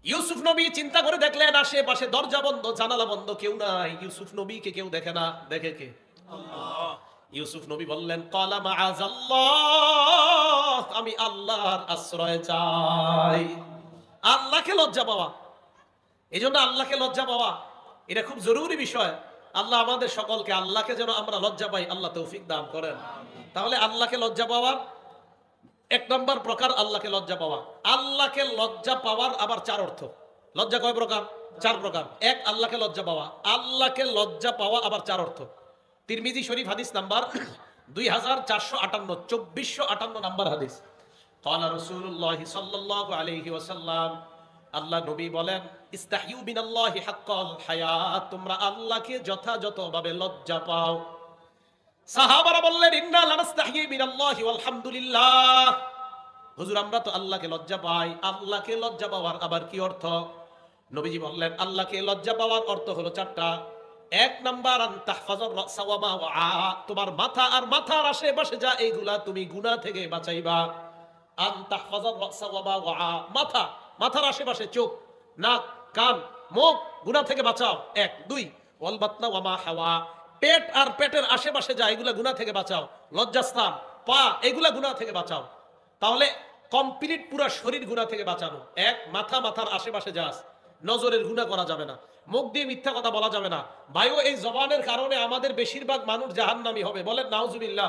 ইউসুফ নবী চিন্তা করে দেখলেন আশেপাশে দরজা বন্ধ, জানালা বন্ধ, কেউ নাই। ইউসুফ নবীকে কেউ দেখে না, দেখে কে? আল্লাহ। ইউসুফ নবী বললেন ক্বালা মাআযাল্লাহ, আমি আল্লাহর আশ্রয় চাই। আল্লাহকে লজ্জা পাওয়া, এজন্য আল্লাহকে লজ্জা পাওয়া এটা খুব জরুরি বিষয়। আল্লাহ আমাদের সকলকে আল্লাহকে যেন আমরা লজ্জা পাই আল্লাহ তৌফিক দান করেন। তাহলে আল্লাহকে লজ্জা পাওয়ার এক নম্বর প্রকার আল্লাহকে লজ্জা পাওয়া। আল্লাহকে লজ্জা পাওয়ার আবার চার অর্থ। লজ্জা কয় প্রকার? চার প্রকার। এক, আল্লাহকে লজ্জা পাওয়া। আল্লাহকে লজ্জা পাওয়া আবার চার অর্থ। তিরমিজি শরীফ হাদিস নাম্বার 2458, 2458 নাম্বার হাদিস। ক্বালা রাসূলুল্লাহ সাল্লাল্লাহু আলাইহি ওয়াসাল্লাম, আল্লাহ নবী বলেন ইস্তাহিউ বিনাল্লাহি হাক্কাল হায়া, তোমরা আল্লাহকে যথাযথভাবে লজ্জা পাও। সাহাবারা বললেন ইন্না লানাস্তাহি বিনাল্লাহি ওয়ালহামদুলিল্লাহ, হুজুর আমরা তো আল্লাহকে লজ্জা পাই, আল্লাহকে লজ্জা পাওয়ার আবার কি অর্থ? নবীজি বললেন আল্লাহকে লজ্জা পাওয়ার অর্থ হলো চারটা। এক নাম্বার আন তাহফাজুর রাসা ওয়া মা ওয়া, তোমার মাথা আর মাথার আশেপাশে যা এইগুলা তুমি গুনাহ থেকে বাঁচাইবা। আন তাহফাজুর রাসা ওয়া মা ওয়া, মাথা, মাথার আশেপাশে চোখ, নাক, কান, মুখ গুনাহ থেকে বাঁচাও। এক। দুই ওয়াল বাতনা ওয়া মা হাওয়া, পেট আর পেটের আশেপাশে যা এগুলা গুনাহ থেকে বাঁচাও। লজ্জাস্থান, পা, এগুলা গুনাহ থেকে বাঁচাও। তাহলে কমপ্লিট পুরা শরীর গুনাহ থেকে বাঁচানো। এক, মাথা, মাথার আশেপাশে যা আছে। নজরের গুনাহ করা যাবে না, মুখ দিয়ে মিথ্যা কথা বলা যাবে না। ভাইও এই জবানের কারণে আমাদের বেশিরভাগ মানুষ জাহান্নামী হবে, বলেন নাউজুবিল্লাহ।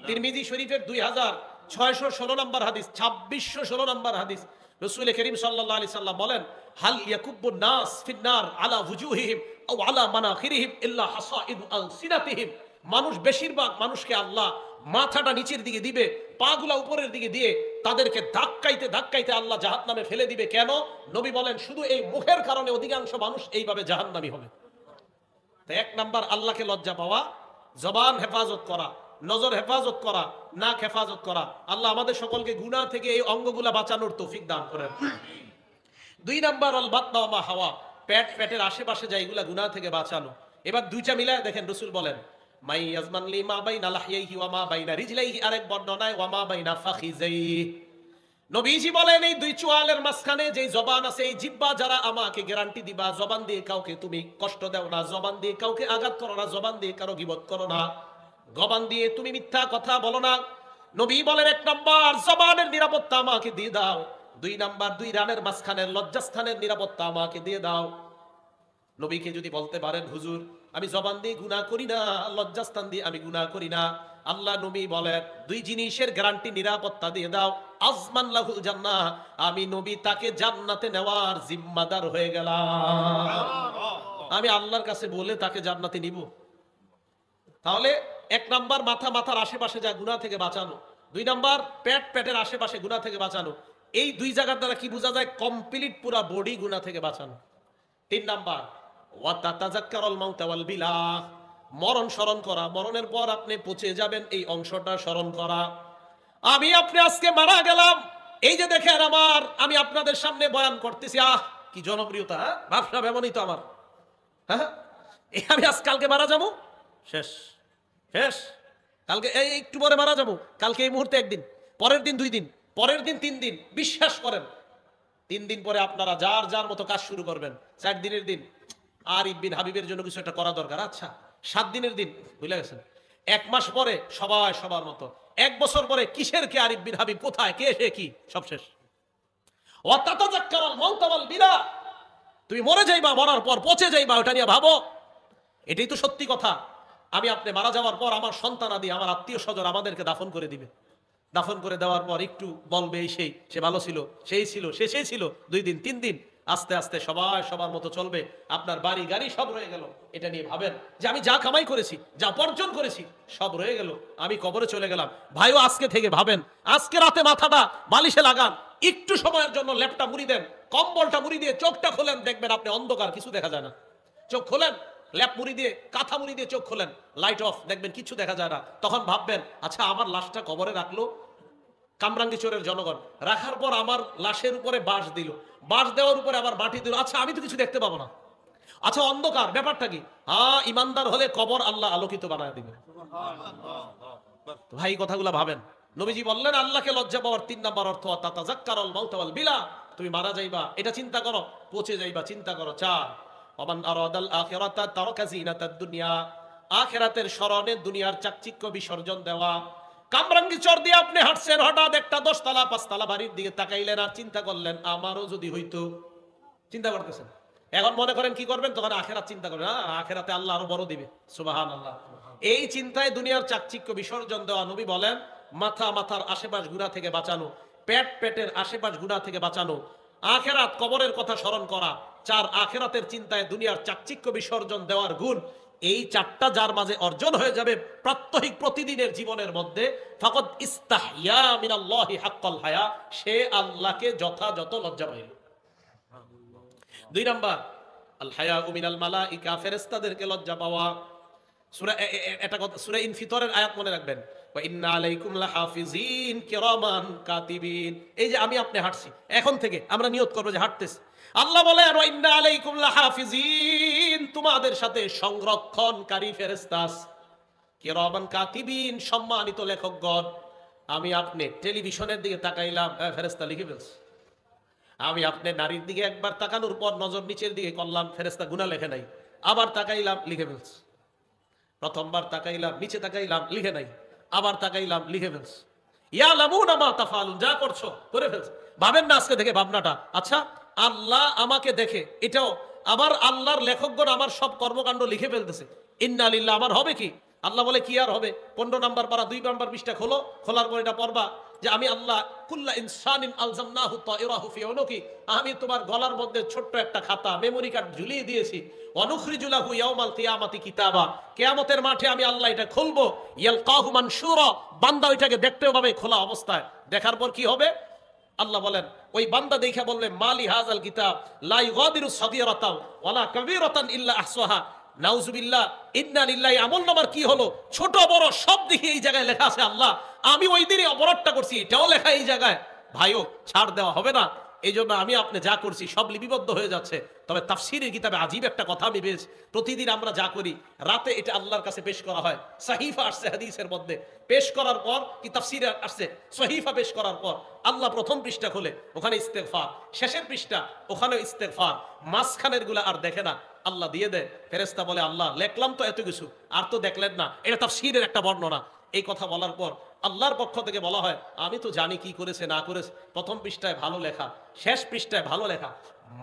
তিরমিজি শরীফের 2616 নম্বর হাদিস, 2616 নম্বর হাদিস, রাসূল করিম সাল্লাল্লাহু আলাইহি সাল্লাম বলেন, হাল ইয়াকুব্বুন নাস ফিন্নার আলা ওয়ুজুহিহিম আও আলা মানাখিরিহিম ইল্লা হাসাইদু আলসিনাতিহিম। মানুষ, বেশিরভাগ মানুষকে আল্লাহ মাথাটা নিচের দিকে দিবে, পাগুলা উপরের দিকে দিয়ে তাদেরকে ধাক্কাইতে ধাক্কাইতে আল্লাহ জাহান্নামে ফেলে দিবে। কেন? নবী বলেন শুধু এই মুখের কারণে অধিকাংশ মানুষ এইভাবে জাহান্নামী হবে। তো এক নাম্বার আল্লাহকে লজ্জা পাওয়া, জবান হেফাজত করা, নজর হেফাজত করা, নাক হেফাজত করা। আল্লাহ আমাদের সকলকে গুনাহ থেকে এই অঙ্গগুলা বাঁচানোর তৌফিক দান করেন। দুই নাম্বার আল বাতনা ওয়া মা হাওয়া, পেট, পেটের আশেপাশে যা এগুলা গুনাহ থেকে বাঁচানো। এবার দুইটা মিলায় দেখেন, রাসূল বলেন মাই ইয়াজমান লি মা বাইনা লাহইহি ওয়া মা বাইনা রিজলাইহি, আরেক বর্ণনায় ওয়া মা বাইনা ফাখিজাইহি। নবীজি বলেন এই দুই চোয়ালের মাঝখানে যে জবান আছে, এই জিহ্বা যারা আমাকে গ্যারান্টি দিবা, জবান দিয়ে কাউকে তুমি কষ্ট দাও না, জবান দিয়ে কাউকে আঘাত করো না, জবান দিয়ে কারো গীবত করো না, জবান দিয়ে তুমি মিথ্যা কথা বলো না। নবী বলেন এক নাম্বার জবানের নিরাপত্তা আমাকে দিয়ে দাও। দুই নাম্বার দুই রানের মাঝখানের লজ্জাস্থানের নিরাপত্তা আমাকে দিয়ে দাও। নবীকে যদি বলতে পারেন হুজুর আমি জবান দিয়ে গুনাহ করি না, লজ্জাস্থান দিয়ে আমি গুনাহ করি না, আল্লাহ নবী বলেন দুই জিনিসের গ্যারান্টি, নিরাপত্তা দিয়ে দাও, আজমান লাহুল জান্নাহ, আমি নবী তাকে জান্নাতে নেওয়ার জিম্মাদার হয়ে গেলাম। আমি আল্লাহর কাছে বলে তাকে জান্নাতে নিব। তাহলে এক নাম্বার মাথা, মাথার আশেপাশে যা গুনাহ থেকে বাঁচানো। দুই নাম্বার পেট, পেটের আশেপাশে গুনাহ থেকে বাঁচানো। এই দুই জায়গার দ্বারা কি বোঝা যায়? কমপ্লিট পুরা বডি গুনাহ থেকে বাঁচানো। তিন নাম্বার ওয়া তাতাযাক্কারুল মাউতা ওয়াল বিলাহ, মরণ স্মরণ করা, মরণের পর আপনি পচে যাবেন এই অংশটা স্মরণ করা। আমি আপনি আজকে মারা গেলাম, এই যে দেখেন আমি আপনাদের সামনে বয়ান করতেছি, কি জনপ্রিয়তা, ভাবসা এমনই তো আমার। হ্যাঁ, আমি কালকে মারা যাবো, শেষ শেষ, কালকে এই একটু পরে মারা যাবো, কালকে এই মুহূর্তে একদিন, পরের দিন 2 দিন, পরের দিন 3 দিন। বিশ্বাস করেন 3 দিন পরে আপনারা যার যার মতো কাজ শুরু করবেন। 4 দিনের দিন আরিফ বিন হাবিবের জন্য কিছু একটা করা দরকার, আচ্ছা 7 দিনের দিন বুঝলে গেছেন। 1 মাস পরে সবাই সবার মতো, 1 বছর পরে কিসের কে আরিফ বিন হাবিব, কোথায় কে সে কি, সব শেষ। ওয়া তাতাযাক্কারুল মাউতা ওয়াল বিলা, তুমি মরে যাইবা, মরার পর পচে যাইবা, ওটা নিয়ে ভাবো। এটাই তো সত্যি কথা। আমি আপনি মারা যাওয়ার পর আমার সন্তান আদি, আমার আত্মীয় স্বজন আমাদেরকে দাফন করে দিবে। দাফন করে দেওয়ার পর একটু বলবে এই সেই, সে ভালো ছিল, সেই ছিল, সেই ছিল, 2 দিন 3 দিন, আস্তে আস্তে সবাই সবার মতো চলবে। আপনার বাড়ি গাড়ি সব রয়ে গেল। এটা নিয়ে ভাবেন যে আমি যা কামাই করেছি, যা অর্জন করেছি, সব রয়ে গেল, আমি কবরে চলে গেলাম। ভাইও আজকে থেকে ভাবেন, আজকে রাতে মাথাটা বালিশে লাগান, একটু সময়ের জন্য ল্যাপটা মুড়ি দেন, কম্বলটা মুড়ি দিয়ে চোখটা খোলেন, দেখবেন আপনি অন্ধকার, কিছু দেখা যায় না। চোখ খোলেন, ল্যাপ মুড়ি দিয়ে, কাঁথা মুড়ি দিয়ে চোখ খোলেন, লাইট অফ, দেখবেন কিছু দেখা যায় না। তখন ভাববেন আচ্ছা আমার লাশটা কবরে রাখলো কামরাঙ্গীরচরের জনগণ, রাখার পর আমার লাশের উপরে বাঁশ দিল, বাঁশ দেওয়ার উপরে আবার মাটি দিল, আচ্ছা আমি তো কিছু দেখতে পাবো না, আচ্ছা অন্ধকার, ব্যাপারটা কি? ইমানদার হলে কবর আল্লাহ আলোকিত বানায় দিবে। ভাই কথাগুলো ভাবেন। নবীজি বললেন আল্লাহকে লজ্জা পাওয়ার 3 নাম্বার অর্থ তাতাযাক্কারুল মাউতা ওয়াল বিলা, তুমি মারা যাইবা, এটা চিন্তা করো, পচে যাইবা, চিন্তা করো। 4 ওমান আরাদাল আখিরাতা তারাকা জিনাতাদ দুনিয়া, আখিরাতের স্মরণে দুনিয়ার চাকচিক্য বিসর্জন দেওয়া। কামরাঙ্গীরচর দিয়ে আপনি হাঁটছেন, হঠাৎ একটা 10 তলা 5 তলা বাড়ির দিকে তাকাইলেন আর চিন্তা করলেন আমারও যদি হইতো। চিন্তা করতেছেন, এখন মনে করেন কি করবেন? তখন আখিরাত চিন্তা করেন, আখিরাতে আল্লাহ আরো বড় দিবে, সুবহানাল্লাহ। এই চিন্তায় দুনিয়ার চাকচিক্য বিসর্জন দেওয়া। নবী বলেন মাথা, মাথার আশেপাশ গুনাহ থেকে বাঁচানো, পেট, পেটের আশেপাশ গুনাহ থেকে বাঁচানো, আখিরাত কবরের কথা স্মরণ করা। 4 আখিরাতের চিন্তায় দুনিয়ার চাকচিক্য বিসর্জন দেওয়ার গুণ। এই 4টা যার মাঝে অর্জন হয়ে যাবে প্রাত্যহিক প্রতিদিনের জীবনের মধ্যে, ফাকাদ ইস্তাহইয়া মিনাল্লাহি হাক্কাল হায়া, সে আল্লাহকে যথাযথ লজ্জা পাইল। 2 নাম্বার আল হায়া মিনাল মালাইকা, ফেরেশতাদেরকে লজ্জা পাওয়া। সূরা এটা কথা, সূরা ইনফিতরের আয়াত মনে রাখবেন, ওয়া ইন্না আলাইকুম লাহাফিজিন কিরামান কাতিবিন। এই যে আমি আপনি হাঁটছি, এখন থেকে আমরা নিয়ত করবো যে হাঁটতেছি। আল্লাহ বলেন ওয়া ইন্না আলাইকুম লাহাফিজিন, তোমাদের সাথে সংরক্ষণকারী ফেরেশতা আছে, কিরামান কাতিবিন, সম্মানিত লেখকগণ। আমি আপনি টেলিভিশনের দিকে তাকাইলাম, ফেরেশতা লিখে ফেলছে। আমি আপনি নারীর দিকে একবার তাকানোর পর নজর নিচের দিকে করলাম, ফেরেশতা গুনাহ লেখে নাই। আবার তাকাইলাম, লিখে ফেলছে। প্রথমবার তাকাইলাম, নিচে তাকাইলাম, লিখে নাই। আবার তাকাইলাম, লিখে ফেলছে। ইয়ালামুনা মা তাফআলুন, যা করছো করে ফেলছে। ভাবেন না আজকে থেকে ভাবনাটা, আচ্ছা আল্লাহ আমাকে দেখে, এটাও আবার আল্লাহর লেখকগণ আমার সব কর্মকাণ্ড লিখে ফেলতেছে। ইন্না লিল্লাহ, আমার হবে কি? আল্লাহ বলে কি আর হবে? 15 নম্বর পারা 2 নম্বর পৃষ্ঠা খোলো, খোলার পর এটা পড়বা যে আমি আল্লাহ কুল্লা ইনসানিন আলজামনাহু তাইরাহু ফি উনুকি, আমি তোমার গলার মধ্যে ছোট্ট একটা খাতা মেমরি কার্ড ঝুলিয়ে দিয়েছি। অনুখরিজু লাহু ইয়াউমাল কিয়ামাতি কিতাবা, কিয়ামতের মাঠে আমি আল্লাহ এটা খুলবো। ইয়ালকাহু মানশুরা, বান্দা ওইটাকে দেখতেও পাবে খোলা অবস্থায়। দেখার পর কি হবে? আল্লাহ বলেন ওই বান্দা দেখে বললে মালি হাযাল কিতাব লা ইগাদিরু সাগীরাতান ওয়ালা কাবীরাতান ইল্লা আহসাহা। নাউজুবিল্লাহ, ইন্না লিল্লাহি, আমলনামার কি হলো? ছোট বড় সব দিকে এই জায়গায় লেখা আছে। আল্লাহ আমি ওই দিনই অপরাধটা করছি, এটাও লেখা এই জায়গায়। ভাইও ছাড় দেওয়া হবে না। এই জন্য আমি আপনি যা করছি সব লিপিবদ্ধ হয়ে যাচ্ছে। তবে তাফসীরের কিতাবে আজীব একটা কথা আমি পেয়েছি, প্রতিদিন আমরা যা করি রাতে এটা আল্লাহর কাছে পেশ করা হয়। সাহিফা আসছে হাদিসের মধ্যে, পেশ করার পর কি তাফসীরে আসছে, সহিফা পেশ করার পর আল্লাহ প্রথম পৃষ্ঠা খোলে, ওখানে ইস্তেগফার, শেষের পৃষ্ঠা ওখানে ইস্তেগফার, মাঝখানের গুলা আর দেখে না। আল্লাহ দিয়ে দেয়। ফেরেশতা বলে আল্লাহ লেখলাম তো এত কিছু, আর তো দেখলেন না, এটা তাফসীরের একটা বর্ণনা। এই কথা বলার পর আল্লাহর পক্ষ থেকে বলা হয় আমি তো জানি কি করেছে না করেছে। প্রথম পৃষ্ঠায় ভালো লেখা, শেষ পৃষ্ঠায় ভালো লেখা,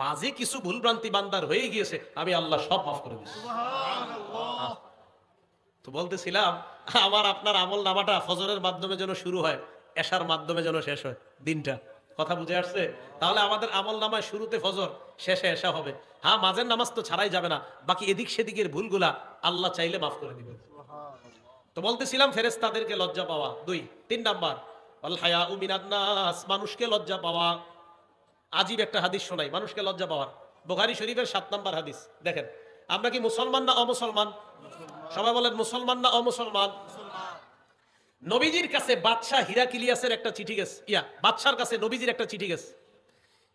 মাঝে কিছু ভুলভ্রান্তি বান্দার হয়ে গিয়েছে, আমি আল্লাহ সব মাফ করে দিয়েছি। তো বলতেছিলাম আমার আপনার আমল নামাটা ফজরের মাধ্যমে যেন শুরু হয়, এশার মাধ্যমে যেন শেষ হয় দিনটা। কথা বুঝে আসছে? তাহলে আমাদের আমল নামায় শুরুতে ফজর, শেষে এশা হবে। হ্যাঁ, মাঝের নামাজ তো ছাড়াই যাবে না, বাকি এদিক সেদিকের ভুলগুলা আল্লাহ চাইলে মাফ করে দিবেন। তো বলতেছিলাম ফেরেশতাদেরকে লজ্জা পাওয়া 2। 3 নাম্বার আল হায়াউ মিনান নাস, মানুষকে লজ্জা পাওয়া। আজীব একটা হাদিস শোনাই মানুষকে লজ্জা পাওয়ার, বুখারী শরীফের 7 নাম্বার হাদিস। দেখেন আমরা কি মুসলমান না অমুসলমান? সবাই বলেন মুসলমান না অমুসলমান? নবীজির কাছে বাদশাহ হিরাকিলিয়াসের একটা চিঠি গেছে, বাদশার কাছে নবীজির একটা চিঠি গেছে।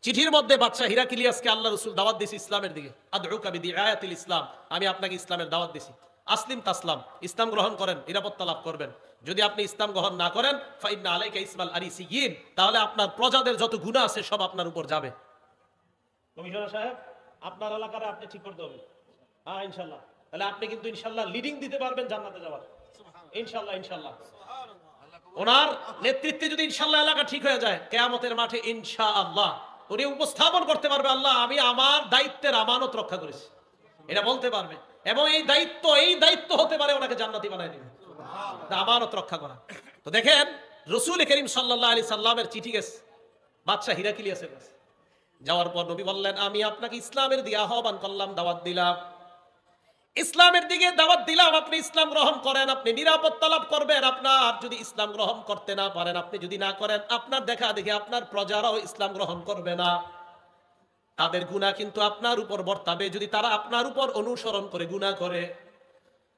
চিঠির মধ্যে বাদশাহ হিরাকিলিয়াসকে আল্লাহ রাসূল দাওয়াত দিয়েছে ইসলামের দিকে। আদউকা বিদিআয়াতিল ইসলাম, আমি আপনাকে ইসলামের দাওয়াত দিয়েছি। আসলিম তাসলাম, ইসলাম গ্রহণ করেন, নিরাপত্তা লাভ করবেন। যদি আপনি ইসলাম গ্রহণ না করেন ফাইন্না আলাইকা ইসমাল আরিসিয়িন, তাহলে আপনার প্রজাদের যত গুনাহ আছে সব আপনার উপর যাবে। কমিশনার সাহেব, আপনার এলাকায় আপনি ঠিক করতে হবে। হ্যাঁ ইনশাআল্লাহ, তাহলে আপনি কিন্তু ইনশাআল্লাহ লিডিং দিতে পারবেন জান্নাতে যাওয়ার। ইনশাআল্লাহ ইনশাআল্লাহ ওনার নেতৃত্বে যদি ইনশাআল্লাহ এলাকা ঠিক হয়ে যায়, কিয়ামতের মাঠে ইনশাআল্লাহ উনি উপস্থাপন করতে পারবে আল্লাহ আমি আমার দায়িত্বের আমানত রক্ষা করেছি, এটা বলতে পারবে। এবং এই দায়িত্ব হতে পারে ওনাকে জান্নাতি বানায় দিবে, আমানত রক্ষা করা। তো দেখেন রাসূল করিম সাল্লাল্লাহু আলাইহি সাল্লামের চিঠি গেছে বাদশা হিরাকিলিয়াসের কাছে। যাওয়ার পর নবী বললেন আমি আপনাকে ইসলামের দিকে আহ্বান করলাম, দাওয়াত দিলাম, ইসলামের দিকে দাওয়াত দিলাম, আপনি ইসলাম গ্রহণ করেন, আপনি নিরাপত্তা লাভ করবেন। আপনার যদি ইসলাম গ্রহণ করতে না পারেন, আপনি যদি না করেন, আপনার দেখা দেখে আপনার প্রজারাও ইসলাম গ্রহণ করবে না, তাদের গুনাহ কিন্তু আপনার উপর বর্তাবে যদি তারা আপনার উপর অনুসরণ করে গুনাহ করে।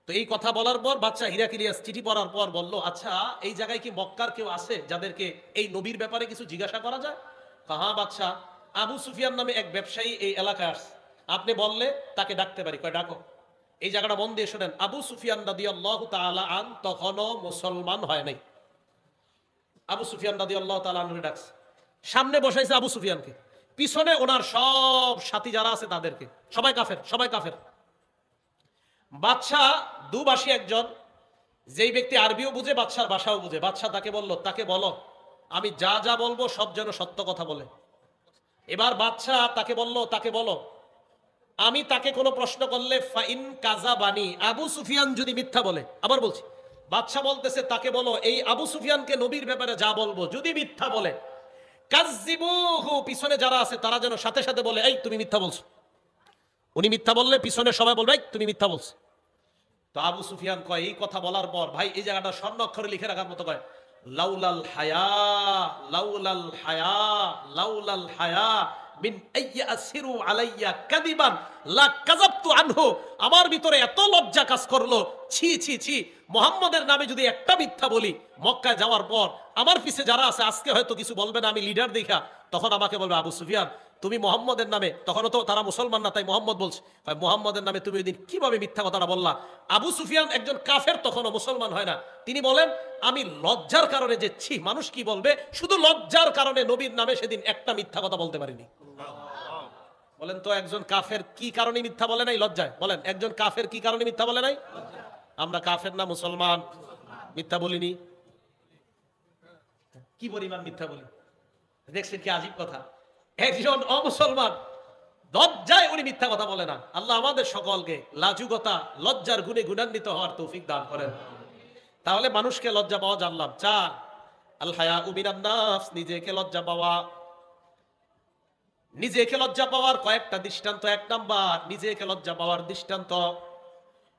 তো এই কথা বলার পর বাদশা হিরাকিলিয়াস চিঠি পড়ার পর বলল আচ্ছা এই জায়গায় কি মক্কার কেউ আছে যাদেরকে এই নবীর ব্যাপারে কিছু জিজ্ঞাসা করা যায়? হ্যাঁ বাদশা, আবু সুফিয়ান নামে এক ব্যবসায়ী এই এলাকায় আসছে, আপনি বললে তাকে ডাকতে পারি। কয় ডাকো। এই জায়গাটা মন দিয়ে শোনেন, আবু সুফিয়ান রাদিয়াল্লাহু তাআলা আন তখনও মুসলমান হয় নাই। আবু সুফিয়ান রাদিয়াল্লাহু তাআলা আনহু ডাকছে, সামনে বসাইছে আবু সুফিয়ানকে, পিছনে ওনার সব সাথী যারা আছে তাদেরকে, সবাই কাফের, সবাই কাফের। বাদশাহ দুভাষী একজন, যেই ব্যক্তি আরবিও বুঝে বাদশার ভাষাও বুঝে, বাদশাহ তাকে বলো আমি যা যা বলবো সব যেন সত্য কথা বলে। এবার বাদশাহ তাকে বলো আমি তাকে কোনো প্রশ্ন করলে ফাইন কাযাবানি, আবু সুফিয়ান যদি মিথ্যা বলে, আবার বলছি বাদশাহ বলতেছে তাকে বলো এই আবু সুফিয়ানকে নবীর ব্যাপারে যা বলবো যদি মিথ্যা বলে কাযযিবুহু, পিছনে যারা আছে তারা যেন সাথে সাথে বলে এই তুমি মিথ্যা বলছো। উনি মিথ্যা বললে পিছনে সবাই বলবে এই তুমি মিথ্যা বলছো। তো আবু সুফিয়ান কয় এই কথা বলার পর ভাই এই জায়গাটা স্বর্ণ অক্ষরে লিখে রাখার মতো কয় লাউলাল হায়া লাউলাল হায়া লাউলাল হায়া মিন আইয়াসিরু আলাইয়া কাযিবান লা কাযাবতু আনহু। আমার ভিতরে এত লজ্জা কাজ করলো, ছি ছি ছি, মুহাম্মদের নামে যদি একটা মিথ্যা বলি মক্কায় যাওয়ার পর আমার পিছে যারা আছে আজকে হয়তো কিছু বলবে না, আমি লিডার দেখা, তখন আমাকে বলবে আবু সুফিয়ান তুমি মোহাম্মদের নামে, তখনও তো তারা মুসলমান না তাই মোহাম্মদ বলছে, ভাই মোহাম্মদের নামে তুমি ওই দিন কিভাবে মিথ্যা কথাটা বললা। আবু সুফিয়ান একজন কাফের, তখনও মুসলমান হয় না, তিনি বলেন আমি লজ্জার কারণে যে ছি মানুষ কি বলবে, শুধু লজ্জার কারণে নবীর নামে সেদিন একটা মিথ্যা কথা বলতে পারিনি। বলেন তো একজন কাফের কি কারণে মিথ্যা বলে নাই? লজ্জায়। বলেন একজন কাফের কি কারণে মিথ্যা বলে নাই? আমরা কাফের না মুসলমান, মিথ্যা বলিনি? কি পরিমাণ মিথ্যা বলি দেখছেন, কি আজীব কথা। একজন অমুসলমান লজ্জায় উনি মিথ্যা কথা বলে না। আল্লাহ আমাদের সকলকে লাজুকতা লজ্জার গুণে গুণান্বিত হওয়ার তৌফিক দান করেন। তাহলে মানুষকে লজ্জা পাওয়া জানলাম। চার, আল হায়াউ মিনান নাফস, নিজেকে লজ্জা পাওয়া। নিজেকে লজ্জা পাওয়ার কয়েকটা দৃষ্টান্ত। এক নাম্বার, নিজেকে লজ্জা পাওয়ার দৃষ্টান্ত,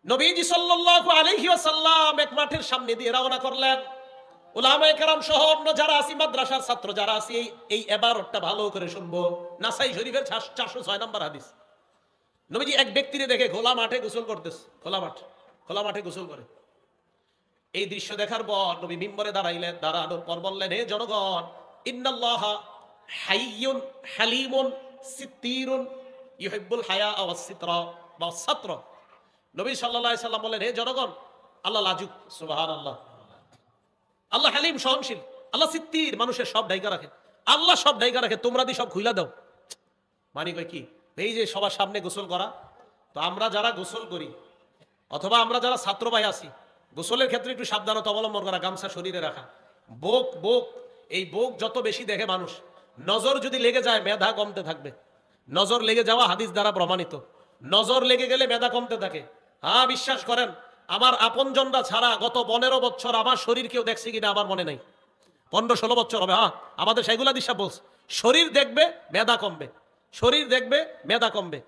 নবীজি সাল্লাল্লাহু আলাইহি ওয়াসাল্লাম এক মাঠের সামনে দিয়ে রওনা করলেন। উলামায়ে কেরাম সহ অন্য যারা আছি, মাদ্রাসার ছাত্র যারা আছি, এই ইবারতটা ভালো করে শুনবো। নাসাই শরীফের 406 নম্বর হাদিস। নবীজি এক ব্যক্তিরে দেখে খোলা মাঠে গোসল করতেছে, খোলা মাঠে গোসল করে। এই দৃশ্য দেখার পর নবী মিম্বরে দাঁড়াইলেন, দাঁড়ানোর পর বললেন, হে জনগণ, ইন্নাল্লাহা হাইয়ুন হালিমুন সিত্তিরুন ইউহিব্বুল হায়া ওয়াস সিতরা ওয়াস সাতর। নবী সাল্লাল্লাহু আলাইহি সাল্লাম বললেন, হে জনগণ, আল্লাহ লাজুক, সুবহানাল্লাহ, আল্লাহ হালিম সহনশীল, আল্লাহ সিত্তির, মানুষের সব ঢাইকা রাখে, আল্লাহ সব ঢাইকা রাখে, তোমরা দি সব খুইলা দাও। মানে কই কি, এই যে সবার সামনে গোসল করা, তো আমরা যারা গোসল করি অথবা আমরা যারা ছাত্র ভাই আছি, গোসলের ক্ষেত্রে একটু সাবধানতা অবলম্বন করা, গামছা শরীরে রাখা। বোক এই বোক যত বেশি দেখে মানুষ, নজর যদি লেগে যায় মেধা কমতে থাকবে। নজর লেগে যাওয়া হাদিস দ্বারা প্রমাণিত। নজর লেগে গেলে মেধা কমতে থাকে। হ্যাঁ, বিশ্বাস করেন, আমার আপনজনরা ছাড়া গত 15 বছর আমার শরীর কেউ দেখছে কিনা আমার মনে নাই। 15-16 বছর হবে। হ্যাঁ, আমাদের সেগুলা দিশা বলছে, শরীর দেখবে মেধা কমবে, শরীর দেখবে মেধা কমবে।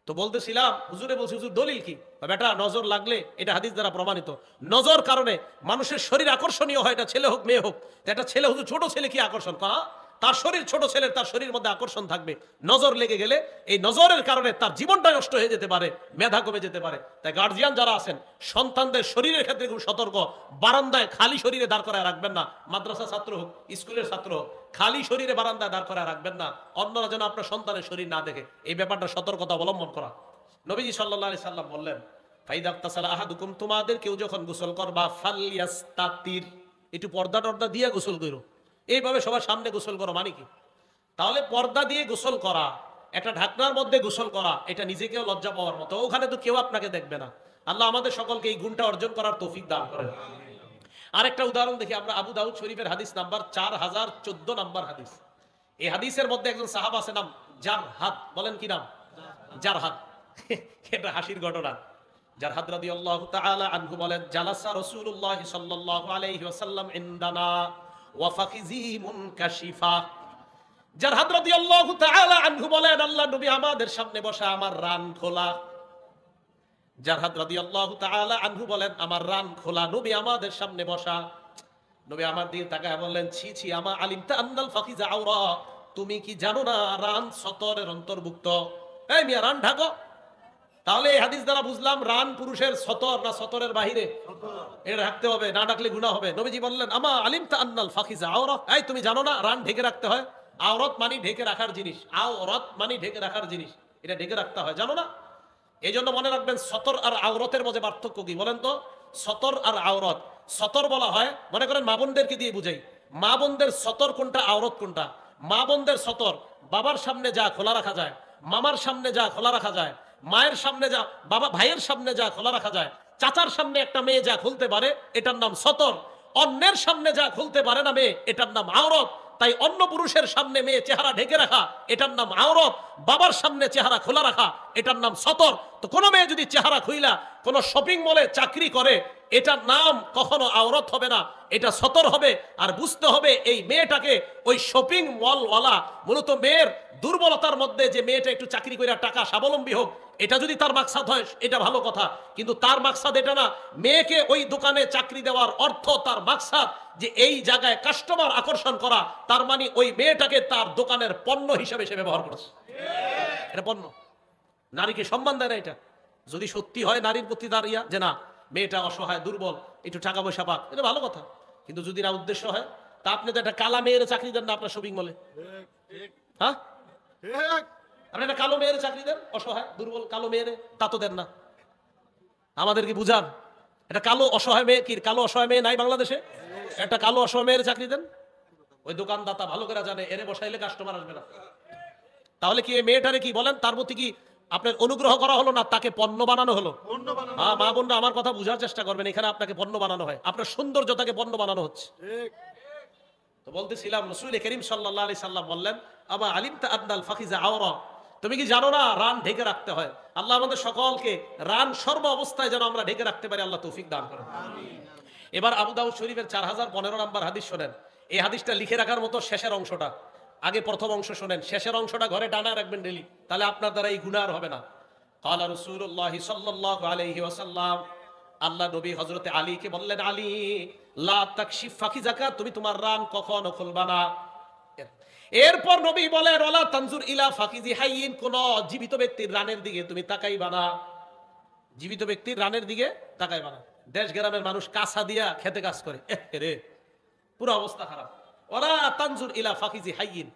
তো বলতেছিলাম, হুজুরে বলছি, হুজুর দলিল কি? বেটা, নজর লাগলে এটা হাদিস দ্বারা প্রমাণিত। নজর কারণে মানুষের শরীর আকর্ষণীয় হয়, এটা ছেলে হোক মেয়ে হোক। এটা ছেলে, হুজুর ছোট ছেলে কি আকর্ষণ? তার শরীর ছোট ছেলের, তার শরীরের মধ্যে আকর্ষণ থাকবে। নজর লেগে গেলে এই নজরের কারণে তার জীবনটা নষ্ট হয়ে যেতে পারে, মেধা কমে যেতে পারে। তাই গার্জিয়ান যারা আছেন, সন্তানদের শরীরের ক্ষেত্রে খুব সতর্ক। বারান্দায় খালি শরীরে দাঁড় করায় রাখবেন না। মাদ্রাসা ছাত্র হোক, স্কুলের ছাত্র হোক, খালি শরীরে বারান্দায় দাঁড় করায় রাখবেন না, অন্যরা যেন আপনার সন্তানের শরীর না দেখে। এই ব্যাপারটা সতর্কতা অবলম্বন করা। নবীজি সাল্লাল্লাহু আলাইহি সাল্লাম বললেন, ফাইদা তাসালা আহাদুকুম, তোমাদের কেউ যখন গোসল করবা, ফালইয়াস্তাতির, একটু পর্দা টর্দা দিয়ে গোসল করো। এইভাবে সবার সামনে গোসল করো মানে কি? তাহলে পর্দা দিয়ে গোসল করা, একটা ঢাকনার মধ্যে গোসল করা, এটা নিজেকেও লজ্জা পাওয়ার মতো। ওখানে তো কেউ আপনাকে দেখবে না। আল্লাহ আমাদের সকলকে এই গুণটা অর্জন করার তৌফিক দান করেন। আরেকটা উদাহরণ দেখি আমরা, আবু দাউদ শরীফের হাদিস নাম্বার 4014 নাম্বার হাদিস। এই হাদিসের মধ্যে একজন সাহাবা আছে, নাম জারহাদ। বলেন কি নাম? জারহাদ। এটা হাসির ঘটনা। জারহাদ রাদিয়াল্লাহু তাআলা আনহু বলেন, জালাসা রাসূলুল্লাহ সাল্লাল্লাহু আলাইহি ওয়াসাল্লাম ইনদানা ওয়া ফাখিজি মুনকাশিফা। জারহাদ রাদিয়াল্লাহু তাআলা আনহু বলেন, আল্লাহ নবী আমাদের সামনে বসা, আমার রান খোলা। জারহাদ রাদিয়াল্লাহু তাআলা আনহু বলেন, আমার রান খোলা, নবী আমাদের সামনে বসা। নবী আমার দিকে তাকায় বললেন, ছি ছি, আমা আলিমতা আন্নাল ফাখিজা আওরা, তুমি কি জানো না রান সতরের অন্তর্ভুক্ত? এই মিয়া, রান ঢাকো। তাহলে এই হাদিস দ্বারা বুঝলাম রান পুরুষের সতর না সতরের বাহিরে, এটা রাখতে হবে, না ডাকলে গুনাহ হবে। নবীজি বললেন, আমা আলিমতা আন্নাল ফাখিজা আওরা, এই তুমি জানো না রান ঢেকে রাখতে হয়? আওরাত মানে ঢেকে রাখার জিনিস, আওরাত মানে ঢেকে রাখার জিনিস, এটা ঢেকে রাখতে হয়, জানো না? এই জন্য মনে রাখবেন, সতর আর আওরতের মধ্যে পার্থক্য কি বলেন তো? সতর আর আওরত, সতর বলা হয়, মনে করেন মা বোনদেরকে দিয়ে বুঝাই, মা বোনদের সতর কোনটা, আওরত কোনটা। মা বোনদের সতর, বাবার সামনে যা খোলা রাখা যায়, মামার সামনে যা খোলা রাখা যায়, মায়ের সামনে যা, বাবা ভাইয়ের সামনে যা খোলা রাখা যায়, চাচার সামনে একটা মেয়ে যা খুলতে পারে, এটার নাম সতর। অন্যের সামনে যা খুলতে পারে না মেয়ে, এটার নাম আওরত। তাই অন্য পুরুষের সামনে মেয়ে চেহারা ঢেকে রাখা, এটার নাম আওরত। বাবার সামনে চেহারা খোলা রাখা, এটার নাম সতর। তো কোনো মেয়ে যদি চেহারা খুইলা কোনো শপিং মলে চাকরি করে, এটার নাম কখনো আওরত হবে না, এটা সতর হবে। আর বুঝতে হবে এই মেয়েটাকে ওই শপিং মলওয়ালা মূলত মেয়ের দুর্বলতার মধ্যে যে মেয়েটা একটু চাকরি করে টাকা স্বাবলম্বী হোক, এটা যদি তার মাকসাদ হয় এটা ভালো কথা, কিন্তু তার মাকসাদ এটা না। মেয়েকে ওই দোকানে চাকরি দেওয়ার অর্থ তার মাকসাদ যে এই জায়গায় কাস্টমার আকর্ষণ করা, তার মানে ওই মেয়েটাকে তার দোকানের পণ্য হিসেবে সে ব্যবহার করছে। এটা পণ্য, নারীকে সম্মান দেয় না। এটা যদি সত্যি হয় নারীর প্রতি তার যে না মেয়েটা অসহায় দুর্বল, একটু টাকা পয়সা পাক, এটা ভালো কথা। কিন্তু যদি না উদ্দেশ্য হয়, তা আপনি তো একটা কালা মেয়ের চাকরি দেন না আপনার শপিং মলে, হ্যাঁ? আপনি একটা কালো মেয়ের চাকরি দেন, অসহায় দুর্বল কালো মেয়ের, তা তো দেন না। আমাদেরকে বুঝান, একটা কালো অসহায় মেয়ে, কি কালো অসহায় মেয়ে নাই বাংলাদেশে? একটা কালো অসহায় মেয়ের চাকরি দেন। ওই দোকানদাতা ভালো করে জানে এরে বসাইলে কাস্টমার আসবে না। তাহলে কি এই মেয়েটারে কি বলেন, তার প্রতি কি আপনার অনুগ্রহ করা হলো না, তাকে পণ্য বানানো হলো? হ্যাঁ মা বোনরা আমার কথা বুঝার চেষ্টা করবেন, এখানে আপনাকে পণ্য বানানো হয়, আপনার সৌন্দর্যতাকে পণ্য বানানো হচ্ছে। তো বলতেছিলাম রাসূল করিম সাল্লাল্লাহু আলাইহি সাল্লাম বললেন, আবা আলিমতা আন্নাল ফাখিজা আওরা, তুমি কি জানো না রান ঢেকে রাখতে হয়? আল্লাহ আমাদের সকলকে রান সর্ব অবস্থায় যেন আমরা ঢেকে রাখতে পারি, আল্লাহ তৌফিক দান করেন। এবার আবু দাউদ শরীফের 4015 নম্বর হাদিস শোনেন। এই হাদিসটা লিখে রাখার মতো শেষের অংশটা, আগে প্রথম অংশ শোনেন, শেষের অংশটা ঘরে টানা রাখবেন ডেলি, তাহলে আপনার দ্বারা এই গুনাহ হবে না। ক্বালা রাসূলুল্লাহ সাল্লাল্লাহু আলাইহি ওয়াসাল্লাম, আল্লাহ নবী হযরতে আলীকে বললেন, আলী লা তাকশিফ ফাকিজাকা, তুমি তোমার রান কখনো খুলবা না। এরপর নবী বলেন, ওয়ালা তানজুর ইলা ফাকিজি হাইয়িন, কোন জীবিত ব্যক্তির রানের দিকে তুমি তাকাইবা না, জীবিত ব্যক্তির রানের দিকে তাকাইবা না। দেশ গ্রামের মানুষ কাঁচা দিয়া খেতে কাজ করে, রে পুরো অবস্থা খারাপ। ওয়ালা তানজুর ইলা ফাকিজি হাইয়িন,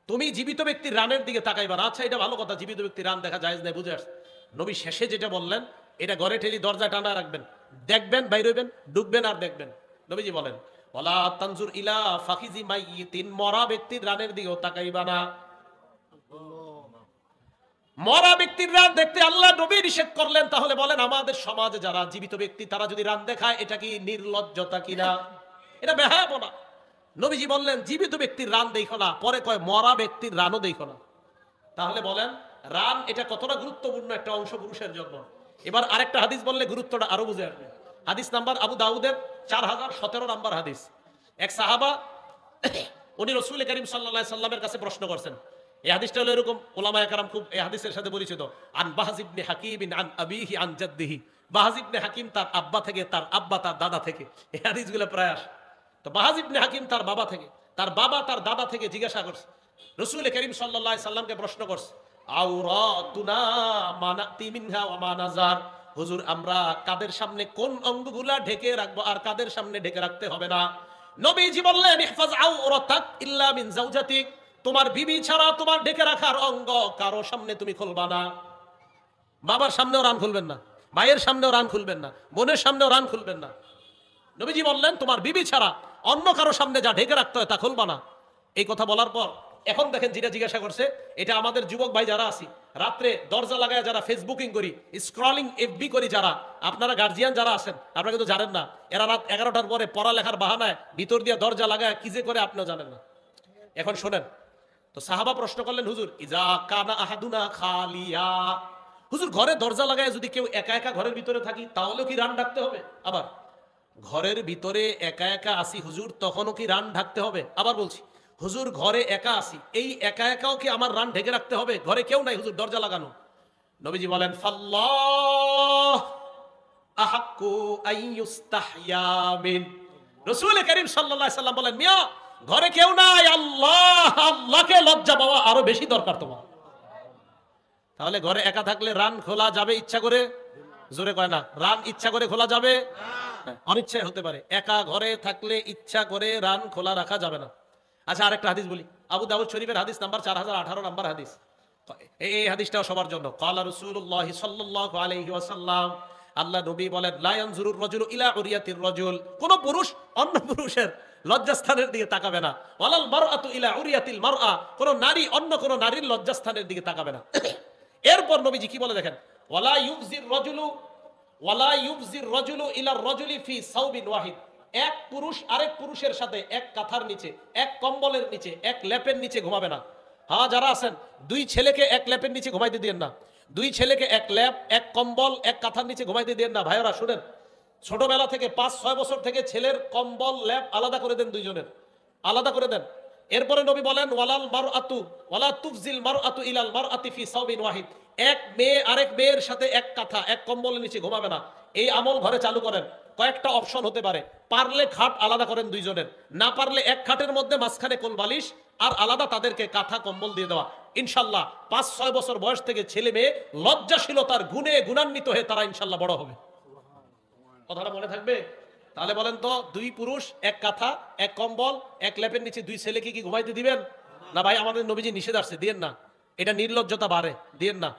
তুমি জীবিত ব্যক্তির রানের দিকে তাকাইবা না। আচ্ছা এটা ভালো কথা, জীবিত ব্যক্তির রান দেখা জায়েজ নাই, বুঝে আসছে। নবী শেষে যেটা বললেন, এটা ঘরে ঠেলি দরজা টানা রাখবেন, দেখবেন বাইরে হইবেন, ঢুকবেন আর দেখবেন। নবীজি বলেন, ওয়ালা তানজুর ইলা ফাকিজি মাইয়িতিন, মরা ব্যক্তির রানের দিকেও তাকাইবা না। মরা ব্যক্তির রান দেখতে আল্লাহ নবী নিষেধ করলেন। তাহলে বলেন আমাদের সমাজে যারা জীবিত ব্যক্তি তারা যদি রান দেখায়, এটা কি নির্লজ্জতা কিনা? এটা বেহায়াপনা। নবীজি বললেন জীবিত ব্যক্তির রান দেখো না, পরে কয় মরা ব্যক্তির রানও দেখো না। তাহলে বলেন রান এটা কতটা গুরুত্বপূর্ণ একটা অংশ পুরুষের জন্য। এবার আরেকটা হাদিস বললে গুরুত্বটা আরো বুঝে আসবে। হাদিস নাম্বার আবু দাউদের 4017 নাম্বার হাদিস। এক সাহাবা উনি রাসূল করিম সাল্লাল্লাহু আলাইহি সাল্লামের কাছে প্রশ্ন করছেন। এই হাদিসটা হলো এরকম, উলামায়ে কেরাম খুব এই হাদিসের সাথে পরিচিত। আন বাহজ ইবনে হাকিম আন আবিহি আন জাদ্দিহি, বাহজ ইবনে হাকিম তার আব্বা থেকে, তার আব্বা তার দাদা থেকে, এই হাদিসগুলো প্রায় আসে। তো বাহজ ইবনে হাকিম তার বাবা থেকে, তার বাবা তার দাদা থেকে জিজ্ঞাসা করছে, রাসূল করিম সাল্লাল্লাহু আলাইহি সাল্লামকে প্রশ্ন করছে, আওরাতুনা মানাতি মিনহা ওয়া মা নাজার, হুজুর আমরা কাদের সামনে কোন অঙ্গগুলা ঢেকে রাখবো আর কাদের সামনে ঢেকে রাখতে হবে না? নবীজি বললেন, ইহফাজ আওরাতাক ইল্লা মিন যাওজাতিক, তোমার বিবি ছাড়া তোমার ঢেকে রাখার অঙ্গ কারো সামনে তুমি খুলবা না। বাবার সামনেও রান খুলবেন না, ভাইয়ের সামনেও রান খুলবেন না, বোনের সামনেও রান খুলবেন না। নবীজি বললেন তোমার বিবি ছাড়া অন্য কারো সামনে যা ঢেকে রাখতে হয় তা খুলবা না। এই কথা বলার পর এখন দেখেন যেটা জিজ্ঞাসা করছে, এটা আমাদের যুবক ভাই যারা আছি, রাত্রে দরজা লাগায় যারা ফেসবুকিং করি, স্ক্রলিং এফবি করি, যারা আপনারা গার্জিয়ান যারা আছেন, আপনারা কিন্তু জানেন না এরা রাত 11টার পরে পড়ালেখার বাহানায় ভিতর দিয়ে দরজা লাগায় কি যে করে আপনিও জানেন না। এখন শোনেন, তো সাহাবা প্রশ্ন করলেন, হুজুর ইজা কানা আহাদুনা খালিয়া, হুজুর ঘরে দরজা লাগায় যদি কেউ একা একা ঘরের ভিতরে থাকি তাহলেও কি রান ডাকতে হবে? আবার ঘরের ভিতরে একা একা আসি হুজুর, তখনও কি রান ঢাকতে হবে? আবার বলছি, হুজুর ঘরে একা আসি, এই একা একাও কি আমার রান ঢেকে রাখতে হবে? ঘরে কেউ নাই হুজুর, দরজা লাগানো। নবীজি বলেন, ফাল্লাহ আহাক্কু আইয়ুস্তাহইয়া মিন, রাসূল করিম সাল্লাল্লাহু আলাইহি সাল্লাম বলেন, মিয়া ঘরে কেউ নাই, আল্লাহকে লজ্জা পাওয়া আরো বেশি দরকার তোমার। তাহলে ঘরে একা থাকলে রান খোলা যাবে ইচ্ছা করে? জোরে কয় না, রান ইচ্ছা করে খোলা যাবে? অনিচ্ছায় হতে পারে। একা ঘরে থাকলে ইচ্ছা করে রান খোলা রাখা যাবে না। আচ্ছা আরেকটা হাদিস বলি, আবু দাউদ শরীফের হাদিস নাম্বার 4018 নাম্বার হাদিস। এই হাদিসটাও সবার জন্য। ক্বালা রাসূলুল্লাহ সাল্লাল্লাহু আলাইহি ওয়াসাল্লাম, আল্লাহ নবী বলেন, লা ইয়ানজুরুর রাজুলু ইলা উরিয়াতির রাজুল, কোন পুরুষ অন্য পুরুষের লজ্জাস্থানের দিকে তাকাবে না। ওয়ালাল মারআতু ইলা উরিয়াতিল মারআ, কোন নারী অন্য কোন নারীর লজ্জাস্থানের দিকে তাকাবে না। এরপর নবীজি কি বলে দেখেন, ওয়ালা ইউবজির রাজুলু ইলা রাজুলি ফি সাওবিন ওয়াহিদ, এক পুরুষ আরেক পুরুষের সাথে এক কাঁথার নিচে, এক কম্বলের নিচে, এক লেপের নিচে ঘুমাবে না। হ্যাঁ যারা আছেন, দুই ছেলেকে এক লেপের নিচে ঘুমাইতে দিয়েন না, দুই ছেলেকে এক লেপ, এক কম্বল, এক কাঁথার নিচে ঘুমাইতে দিয়েন না। ভাইয়েরা শুনেন, ছোটবেলা থেকে 5-6 বছর থেকে ছেলের কম্বল ল্যাপ আলাদা করে দেন, দুইজনের আলাদা করে দেন। এরপরে নবী বলেন ওয়ালাল মারআতু ওয়ালা তুফজিল মারআতু ইলাল মারআতি ফি সাওবিন ওয়াহিদ, এক মেয়ে আরেক মেয়ের সাথে এক কাঁথা এক কম্বলের নিচে ঘুমাবে না। এই আমল ঘরে চালু করেন। কয়েকটা অপশন হতে পারে, পারলে খাট আলাদা করেন দুইজনের, না পারলে এক খাটের মধ্যে মাঝখানে কোল বালিশ আর আলাদা তাদেরকে কাঁথা কম্বল দিয়ে দেওয়া। ইনশাল্লাহ 5-6 বছর বয়স থেকে ছেলে মেয়ে লজ্জাশীলতার গুণে গুণান্বিত হয়ে তারা ইনশাল্লাহ বড় হবে। কথাটা মনে থাকবে? তাহলে বলেন তো, দুই পুরুষ এক কাঁথা এক কম্বল এক ল্যাপের নিচে দুই ছেলেকে কি ঘুমাইতে দিবেন? না ভাই, আমাদের নবীজি নিষেধ আসছে, দিয়েন না। এটা নির্লজ্জতা বাড়ে, দিয়েন না।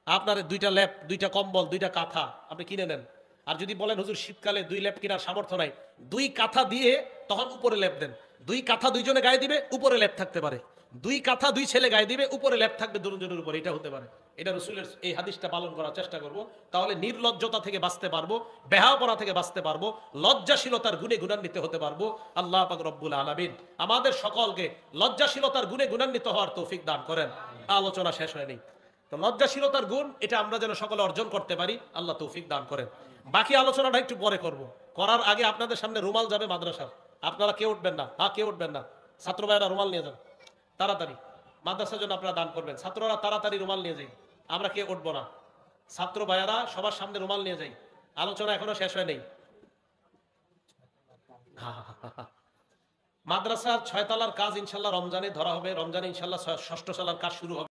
আপনার দুইটা ল্যাপ দুইটা কম্বল দুইটা কাঁথা আপনি কিনে নেন। আর যদি বলেন হুজুর শীতকালে দুই ল্যাপ কেনার সামর্থ্য নাই, দুই কাঁথা দিয়ে তখন উপরে ল্যাপ দেন। দুই কাঁথা দুইজনে গায়ে দিবে, উপরে ল্যাপ থাকতে পারে। দুই কাঁথা দুই ছেলে গায়ে দিবে, উপরে ল্যাপ থাকবে দুজনের উপরে, এটা হতে পারে। এটা রসুলের এই হাদিসটা পালন করার চেষ্টা করব, তাহলে নির্লজ্জতা থেকে বাঁচতে পারবো, বেহাপনা থেকে বাঁচতে পারবো, লজ্জাশীলতার গুণে গুণান্বিত হতে পারবো। আল্লাহ পাক রব্বুল আলামিন আমাদের সকলকে লজ্জাশীলতার গুণে গুণান্বিত হওয়ার তৌফিক দান করেন। আলোচনা শেষ হয়নি, তো লজ্জাশীলতার গুণ এটা আমরা যেন সকলে অর্জন করতে পারি, আল্লাহ তৌফিক দান করেন। বাকি আলোচনাটা একটু পরে করব, করার আগে আপনাদের সামনে রুমাল যাবে মাদ্রাসার, আপনারা কেউ উঠবেন না, হ্যাঁ কেউ উঠবেন না। ছাত্র ভাইয়েরা রুমাল নিয়ে যান তাড়াতাড়ি, মাদ্রাসার জন্য আপনারা দান করবেন। ছাত্ররা তাড়াতাড়ি রুমাল নিয়ে যাই, আমরা কেউ উঠবো না। ছাত্র ভাইয়েরা সবার সামনে রুমাল নিয়ে যাই, আলোচনা এখনো শেষ হয় নেই। মাদ্রাসার 6 তলার কাজ ইনশাল্লাহ রমজানে ধরা হবে, রমজানে ইনশাল্লাহ 6ষ্ঠ তলার কাজ শুরু হবে।